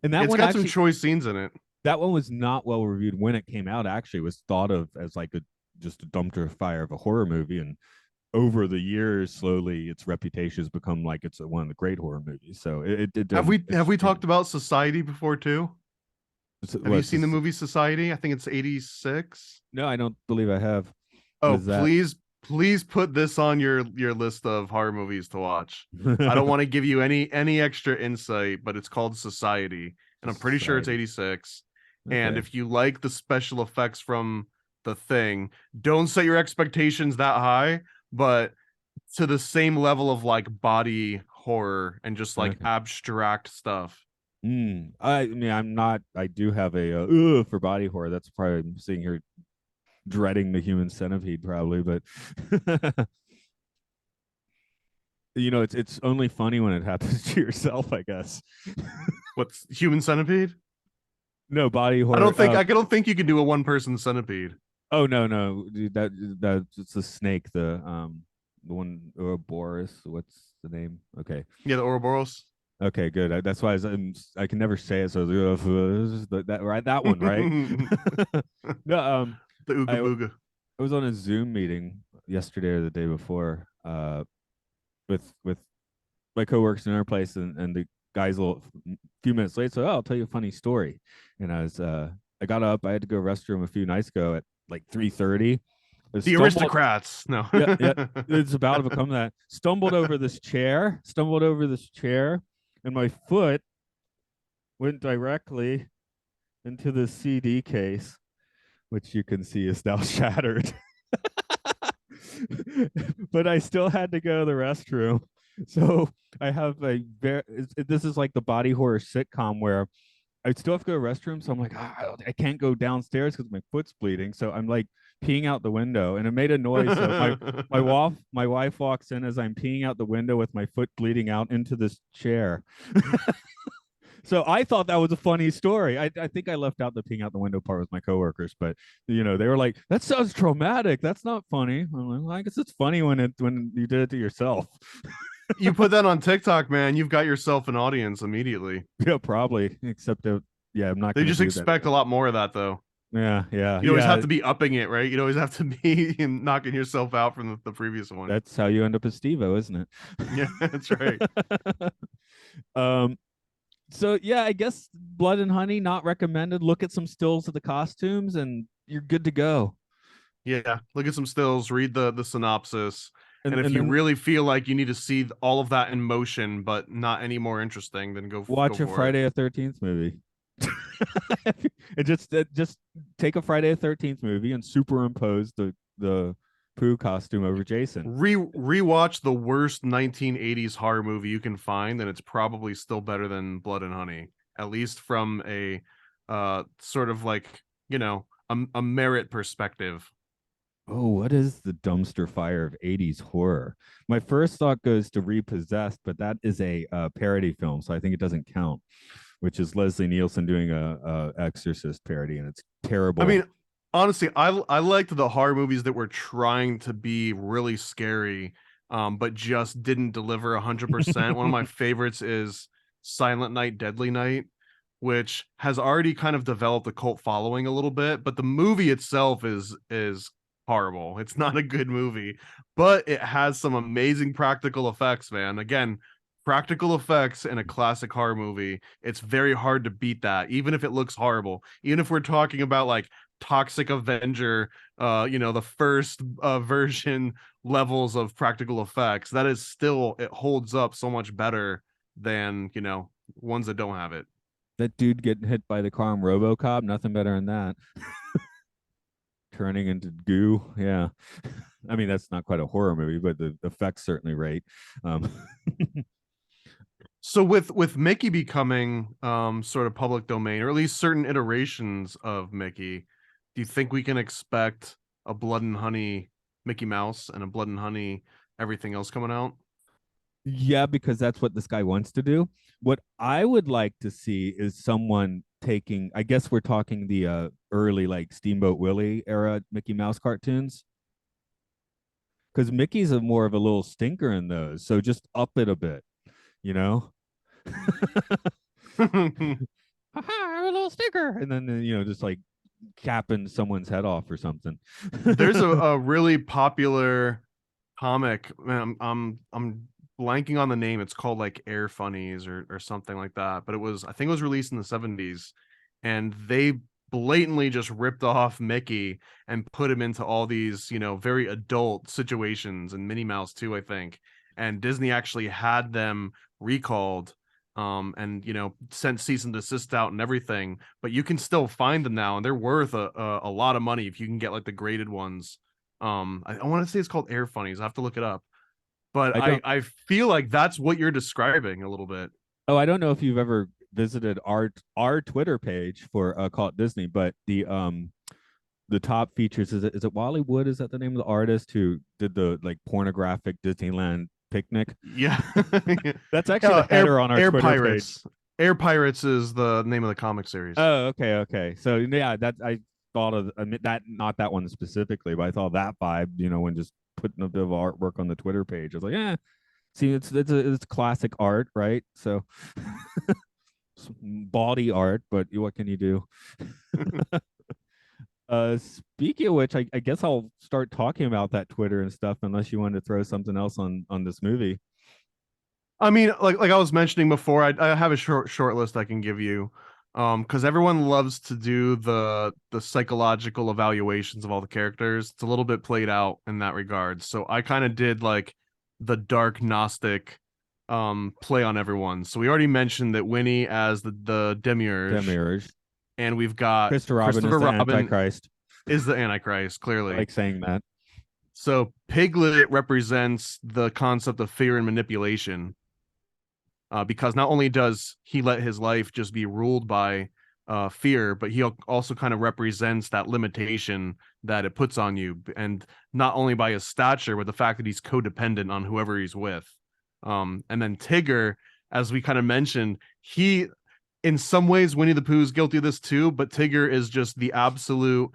B: And that
A: It's
B: one
A: got some
B: actually,
A: choice scenes in it.
B: that one was not well reviewed when it came out. Actually, it was thought of as like a just a dumpster fire of a horror movie, and over the years, slowly its reputation has become like it's one of the great horror movies. So it did.
A: Have we talked about Society before too? Have you
B: What's
A: seen the
B: this?
A: movie Society? I think it's 86.
B: No, I don't believe I have. What
A: Oh,
B: is that?
A: please put this on your list of horror movies to watch. I don't want to give you any extra insight, but it's called Society, and I'm pretty sure it's
B: Society.
A: 86. And
B: Okay.
A: if you like the special effects from the thing, don't set your expectations that high, but to the same level of like body horror and just like
B: Okay.
A: abstract stuff.
B: I mean, I'm not. I do have a for body horror. That's probably I'm sitting here dreading the human centipede, probably. But it's only funny when it happens to yourself, I guess.
A: What's Human Centipede?
B: No body
A: I
B: horror.
A: don't think I don't think you can do a one person centipede.
B: Oh no, no, dude, that it's a snake. The one Ouroboros. What's the name? Okay,
A: Yeah, the Ouroboros.
B: okay, good. That's why I can never say it. So that right, that one, right?
A: The
B: No,
A: Ooga
B: I
A: Booga.
B: I was on a Zoom meeting yesterday or the day before, with my coworkers in our place, and the guys a few minutes late. So, I'll tell you a funny story. And I got up. I had to go restroom a few nights ago at like 3:30. I
A: The
B: stumbled.
A: aristocrats. No.
B: Yeah, yeah. It's about to become that. Stumbled over this chair. Stumbled over this chair, and my foot went directly into the CD case, which you can see is now shattered. But I still had to go to the restroom. So I have this is like the body horror sitcom where I still have to go to the restroom. So I'm like, I can't go downstairs because my foot's bleeding. So I'm like peeing out the window, and it made a noise. So my wife walks in as I'm peeing out the window with my foot bleeding out into this chair. So I thought that was a funny story. I think I left out the peeing out the window part with my coworkers, but they were like, "That sounds traumatic. That's not funny." I'm like, well, I guess it's funny when you did it to yourself.
A: You put that on TikTok, man, you've got yourself an audience immediately.
B: Yeah, probably. Except yeah, I'm not
A: They
B: gonna
A: just
B: do that.
A: expect a lot more of that though.
B: Yeah, yeah,
A: You'd always have
B: yeah.
A: to be upping it, right? You'd always have to be knocking yourself out from the previous one.
B: That's how you end up as Steve-O, isn't
A: Yeah, that's right.
B: it? um. So yeah, I guess Blood and Honey not recommended. Look at some stills of the costumes, and you're good to go.
A: Yeah, look at some stills, read the synopsis, and
B: And
A: if
B: and
A: you
B: then
A: really feel like you need to see all of that in motion, but not any more interesting, then go
B: watch a
A: for it.
B: Friday the 13th movie. And just take a Friday the 13th movie and superimpose the Pooh costume over Jason.
A: Rewatch the worst 1980s horror movie you can find, and it's probably still better than Blood and Honey, at least from a sort of like a merit perspective.
B: Oh, what is the dumpster fire of 80s horror? My first thought goes to Repossessed, but that is a parody film, so I think it doesn't count, which is Leslie Nielsen doing a Exorcist parody, and it's
A: I
B: terrible.
A: mean, honestly, I liked the horror movies that were trying to be really scary, but just didn't deliver 100%. One of my favorites is Silent Night, Deadly Night, which has already kind of developed a cult following a little bit, but the movie itself is horrible. It's not a good movie, but it has some amazing practical effects, man. Again, practical effects in a classic horror movie, it's very hard to beat that, even if it looks horrible. Even if we're talking about like Toxic Avenger, the first version levels of practical effects, that is still, it holds up so much better than ones that don't have it.
B: That dude getting hit by the car in RoboCop, nothing better than that. Turning into goo. Yeah. I mean, that's not quite a horror movie, but the effects certainly right. Um,
A: So with Mickey becoming sort of public domain, or at least certain iterations of Mickey, do you think we can expect a Blood and Honey Mickey Mouse and a Blood and Honey everything else coming out?
B: yeah, because that's what this guy wants to do. What I would like to see is someone taking, I guess we're talking the early like Steamboat Willie era Mickey Mouse cartoons, because Mickey's a more of a little stinker in those. So just up it a bit, you know? Haha, a little stinker. And then, just like capping someone's head off or something.
A: There's a really popular comic. Man, I'm blanking on the name. It's called like Air Funnies or something like that. But I think it was released in the 70s, and they blatantly just ripped off Mickey and put him into all these, very adult situations, and Minnie Mouse too, I think. And Disney actually had them recalled and sent cease and desist out and everything, but you can still find them now, and they're worth a lot of money if you can get like the graded ones. I want to say it's called Air Funnies. I have to look it up, but
B: I
A: I
B: don't.
A: I feel like that's what you're describing a little bit.
B: Oh, I don't know if you've ever visited our Twitter page for Call It Disney, but the top features is it Wally Wood? Is that the name of the artist who did the like pornographic Disneyland picnic?
A: Yeah.
B: That's actually
A: Yeah,
B: the header on our
A: Air
B: Twitter page.
A: Pirates. Air Pirates is the name of the comic series.
B: Oh, okay, okay. So yeah, that I thought of that, not that one specifically, but I thought that vibe, when just putting a bit of artwork on the Twitter page. I was like, yeah, see, it's classic art, right? So body art, but what can you do? Speaking of which, I guess I'll start talking about that Twitter and stuff, unless you wanted to throw something else on this movie.
A: I mean, like I was mentioning before, I have a short list I can give you, because everyone loves to do the psychological evaluations of all the characters. It's a little bit played out in that regard. So I kind of did like the dark Gnostic, play on everyone. So we already mentioned that Winnie as the Demiurge,
B: Demiurge.
A: and we've got
B: Christopher Robin is
A: Christopher
B: the
A: Robin
B: Antichrist.
A: is the Antichrist,
B: I
A: clearly.
B: like saying that.
A: So Piglet represents the concept of fear and manipulation, because not only does he let his life just be ruled by fear, but he also kind of represents that limitation that it puts on you, and not only by his stature, but the fact that he's codependent on whoever he's with. And then Tigger, as we kind of mentioned, he, in some ways, Winnie the Pooh is guilty of this too, but Tigger is just the absolute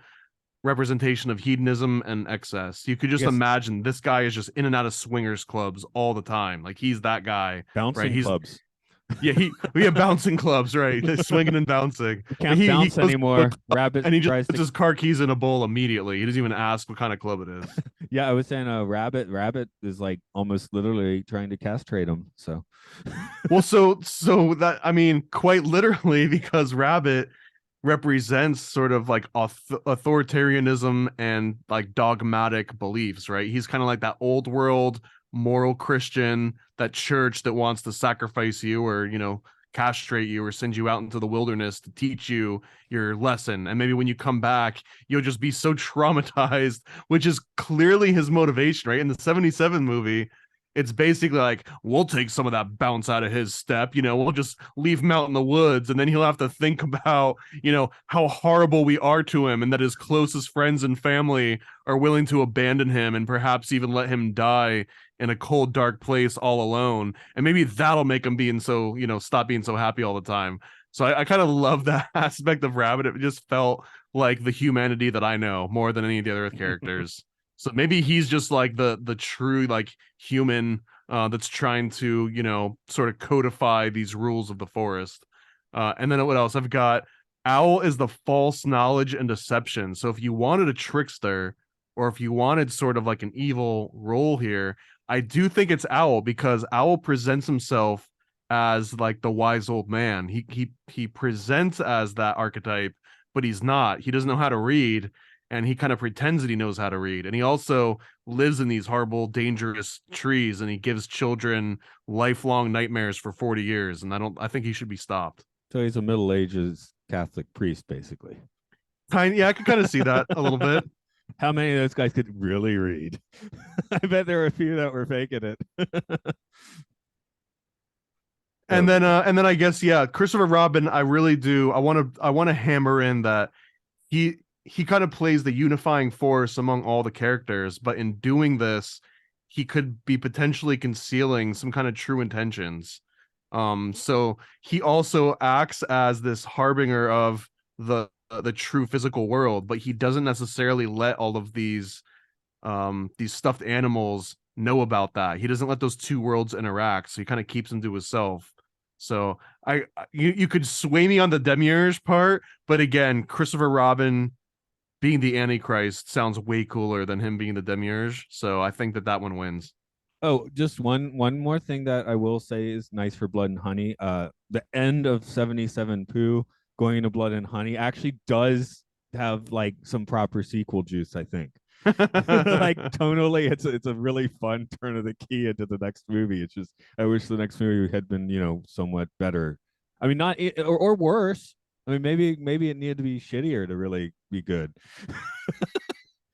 A: representation of hedonism and excess. You could
B: I
A: just
B: guess
A: imagine this guy is just in and out of swingers clubs all the time. Like he's that guy, right?
B: bouncing
A: He's
B: clubs.
A: yeah, we have bouncing clubs, right? They're swinging and bouncing.
B: You
A: But
B: can't
A: he
B: bounce
A: goes to a
B: anymore.
A: club
B: Rabbit
A: and he just
B: tries
A: puts
B: to.
A: his car keys in a bowl immediately. He doesn't even ask what kind of club it is.
B: Yeah, I was saying Rabbit is like almost literally trying to castrate him. So
A: Well, so that, I mean, quite literally, because Rabbit represents sort of like authoritarianism and like dogmatic beliefs, right? He's kind of like that old world moral Christian, that church that wants to sacrifice you, or castrate you, or send you out into the wilderness to teach you your lesson. And maybe when you come back, you'll just be so traumatized, which is clearly his motivation, right? In the 77 movie, it's basically like, we'll take some of that bounce out of his step, we'll just leave him out in the woods, and then he'll have to think about, how horrible we are to him, and that his closest friends and family are willing to abandon him and perhaps even let him die in a cold, dark place all alone. And maybe that'll make him being so, stop being so happy all the time. So I kind of love that aspect of Rabbit. It just felt like the humanity that I know more than any of the other characters. So maybe he's just like the true like human, that's trying to, sort of codify these rules of the forest. And then what else? I've got Owl is the false knowledge and deception. So if you wanted a trickster, or if you wanted sort of like an evil role here, I do think it's Owl, because Owl presents himself as like the wise old man. He presents as that archetype, but he's not. He doesn't know how to read, and he kind of pretends that he knows how to read. And he also lives in these horrible, dangerous trees, and he gives children lifelong nightmares for 40 years. And I think he should be stopped.
B: so he's a Middle Ages Catholic priest, basically.
A: Yeah, I could kind of see that a little bit.
B: How many of those guys could really read? I bet there were a few that were faking it.
A: And
B: So
A: then I guess, yeah, Christopher Robin, I really do. I want to hammer in that he kind of plays the unifying force among all the characters, but in doing this, he could be potentially concealing some kind of true intentions. So he also acts as this harbinger of the true physical world, but he doesn't necessarily let all of these stuffed animals know about that. He doesn't let those two worlds interact, so he kind of keeps them to himself. So you could sway me on the Demiurge part, but again, Christopher Robin being the Antichrist sounds way cooler than him being the Demiurge. So I think that one wins.
B: oh, just one more thing that I will say is nice for Blood and Honey. The end of 77 Pooh going into Blood and Honey actually does have like some proper sequel juice, I think. Like tonally, it's a really fun turn of the key into the next movie. It's just I wish the next movie had been somewhat better. I mean, not or worse. I mean, maybe it needed to be shittier to really be good.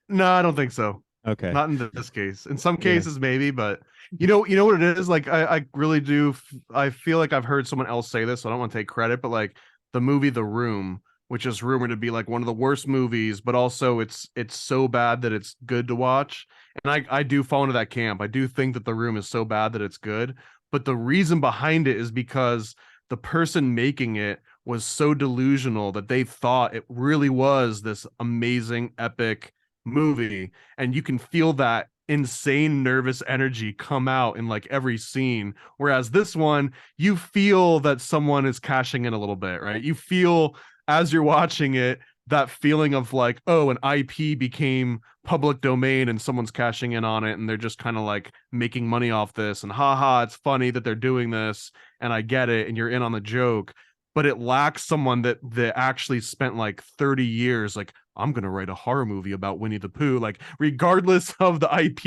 A: No, I don't think so.
B: Okay.
A: Not in this case. In some
B: Yeah.
A: cases, maybe, but you know what it is. Like, I really do. I feel like I've heard someone else say this, so I don't want to take credit, but like the movie The Room, which is rumored to be like one of the worst movies, but also it's so bad that it's good to watch. And I do fall into that camp. I do think that The Room is so bad that it's good, but the reason behind it is because the person making it was so delusional that they thought it really was this amazing, epic movie, and you can feel that insane nervous energy come out in like every scene, whereas this one, you feel that someone is cashing in a little bit, right? You feel as you're watching it that feeling of like, oh, an IP became public domain and someone's cashing in on it and they're just kind of like making money off this, and haha, it's funny that they're doing this and I get it and you're in on the joke. But it lacks someone that actually spent like 30 years like, I'm gonna write a horror movie about Winnie the Pooh, like regardless of the IP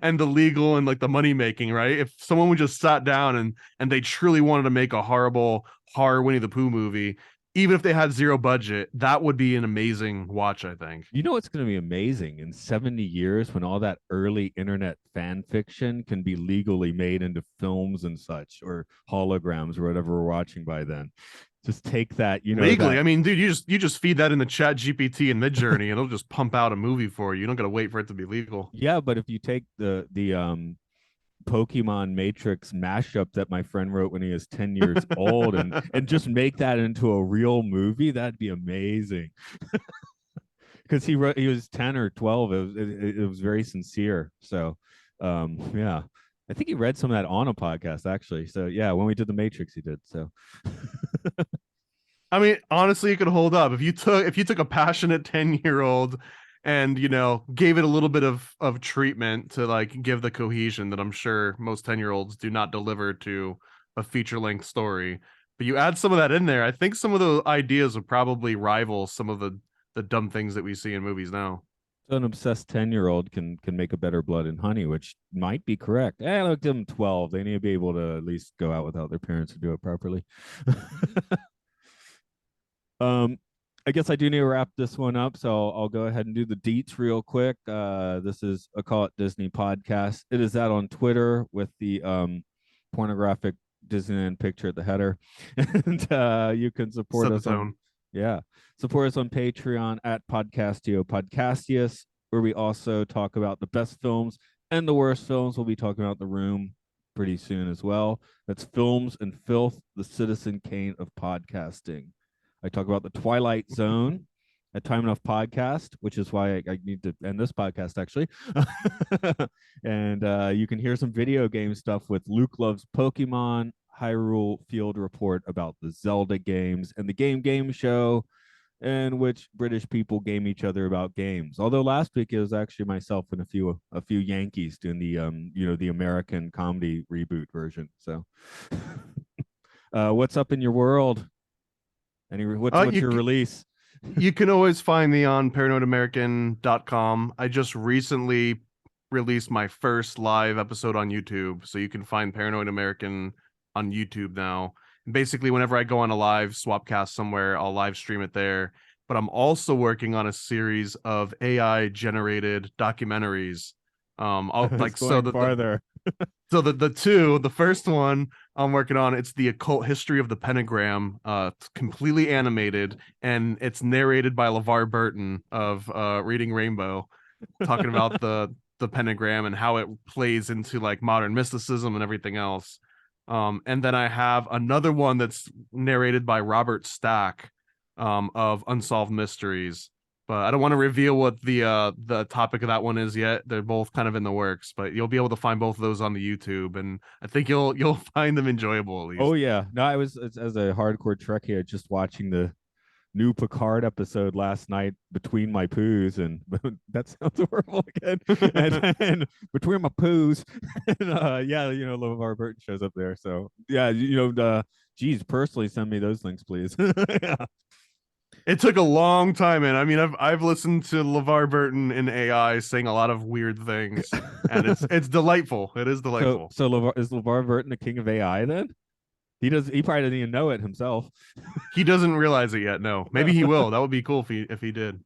A: and the legal and like the money making, right? If someone would just sat down and they truly wanted to make a horrible horror Winnie the Pooh movie, even if they had zero budget, that would be an amazing watch, I think.
B: You know what's going to be amazing in 70 years when all that early internet fan fiction can be legally made into films and such, or holograms or whatever we're watching by then. Just take that,
A: Legally,
B: that.
A: I mean, dude, you just feed that in the Chat GPT and Midjourney, and it'll just pump out a movie for you. You don't gotta wait for it to be legal.
B: Yeah, but if you take the Pokemon Matrix mashup that my friend wrote when he was 10 years old and just make that into a real movie, that'd be amazing. Because he was 10 or 12. It was very sincere. So yeah. I think he read some of that on a podcast actually. So yeah, when we did the Matrix, he did. So
A: I mean, honestly, it could hold up if you took a passionate 10-year-old and gave it a little bit of treatment to like give the cohesion that I'm sure most 10-year-olds do not deliver to a feature-length story. But you add some of that in there, I think some of the ideas would probably rival some of the dumb things that we see in movies now.
B: an obsessed 10-year-old can make a better blood and honey, which might be correct. Look, give them 12. They need to be able to at least go out without their parents to do it properly. Um, I guess I do need to wrap this one up, so I'll go ahead and do the deets real quick. This is Occult Disney podcast. It is out on Twitter with the pornographic Disneyland picture at the header, and you can support
A: Set the
B: us on
A: tone.
B: yeah, support us on Patreon at Podcastio Podcastius, where we also talk about the best films and the worst films. We'll be talking about The Room pretty soon as well. That's Films and Filth, the Citizen Kane of podcasting. I talk about the Twilight Zone at Time Enough Podcast, which is why I need to end this podcast actually. And you can hear some video game stuff with Luke Loves Pokemon, Hyrule Field Report about the Zelda games, and the Game Show, in which British people game each other about games. Although last week it was actually myself and a few Yankees doing the the American comedy reboot version. So, what's up in your world? What's
A: You
B: your release?
A: you can always find me on paranoidamerican.com. I just recently released my first live episode on YouTube, so you can find Paranoid American on YouTube now. And basically, whenever I go on a live swapcast somewhere, I'll live stream it there. But I'm also working on a series of AI generated documentaries.
B: I
A: I'll
B: was
A: like so
B: going
A: that
B: farther.
A: the first one I'm working on, it's the occult history of the pentagram. It's completely animated and it's narrated by LeVar Burton of Reading Rainbow, talking about the pentagram and how it plays into like modern mysticism and everything else. And then I have another one that's narrated by Robert Stack, of Unsolved Mysteries. But I don't want to reveal what the topic of that one is yet. They're both kind of in the works, but you'll be able to find both of those on the YouTube, and I think you'll find them enjoyable at
B: Oh
A: least.
B: yeah, no, I was as a hardcore Trekkie just watching the new Picard episode last night between my poos, and that sounds horrible again. And between my poos, and yeah, LeVar Burton shows up there. So yeah, geez, personally send me those links, please. Yeah.
A: It took a long time, and I mean, I've listened to LeVar Burton in AI saying a lot of weird things, and it's delightful. It is
B: So
A: delightful.
B: so is LeVar Burton the king of AI then? He probably doesn't even know it himself.
A: He doesn't realize it yet. No, maybe he will. That would be cool if he did.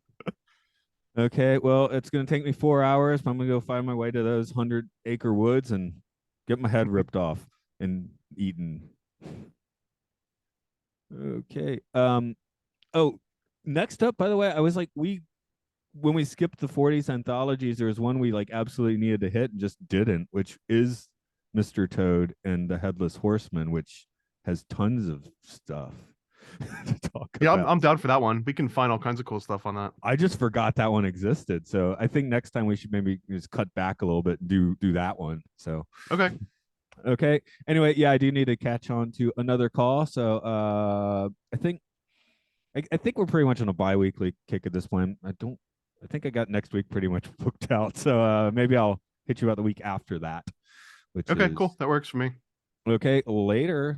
B: Okay, well, it's gonna take me 4 hours, but I'm gonna go find my way to those 100-acre woods and get my head ripped off and eaten. Okay. Oh, next up, by the way, I was like, we when we skipped the 40s anthologies, there was one we like absolutely needed to hit and just didn't, which is Mr. Toad and the Headless Horseman, which has tons of stuff to talk
A: Yeah, I'm,
B: about.
A: I'm down for that one. We can find all kinds of cool stuff on that.
B: I just forgot that one existed. So I think next time we should maybe just cut back a little bit and do that one. So
A: Okay.
B: okay. Anyway, yeah, I do need to catch on to another call. So I think we're pretty much on a bi-weekly kick at this point. I think I got next week pretty much booked out. So maybe I'll hit you out the week after that, which
A: Okay,
B: is
A: cool. That works for me.
B: okay. Later.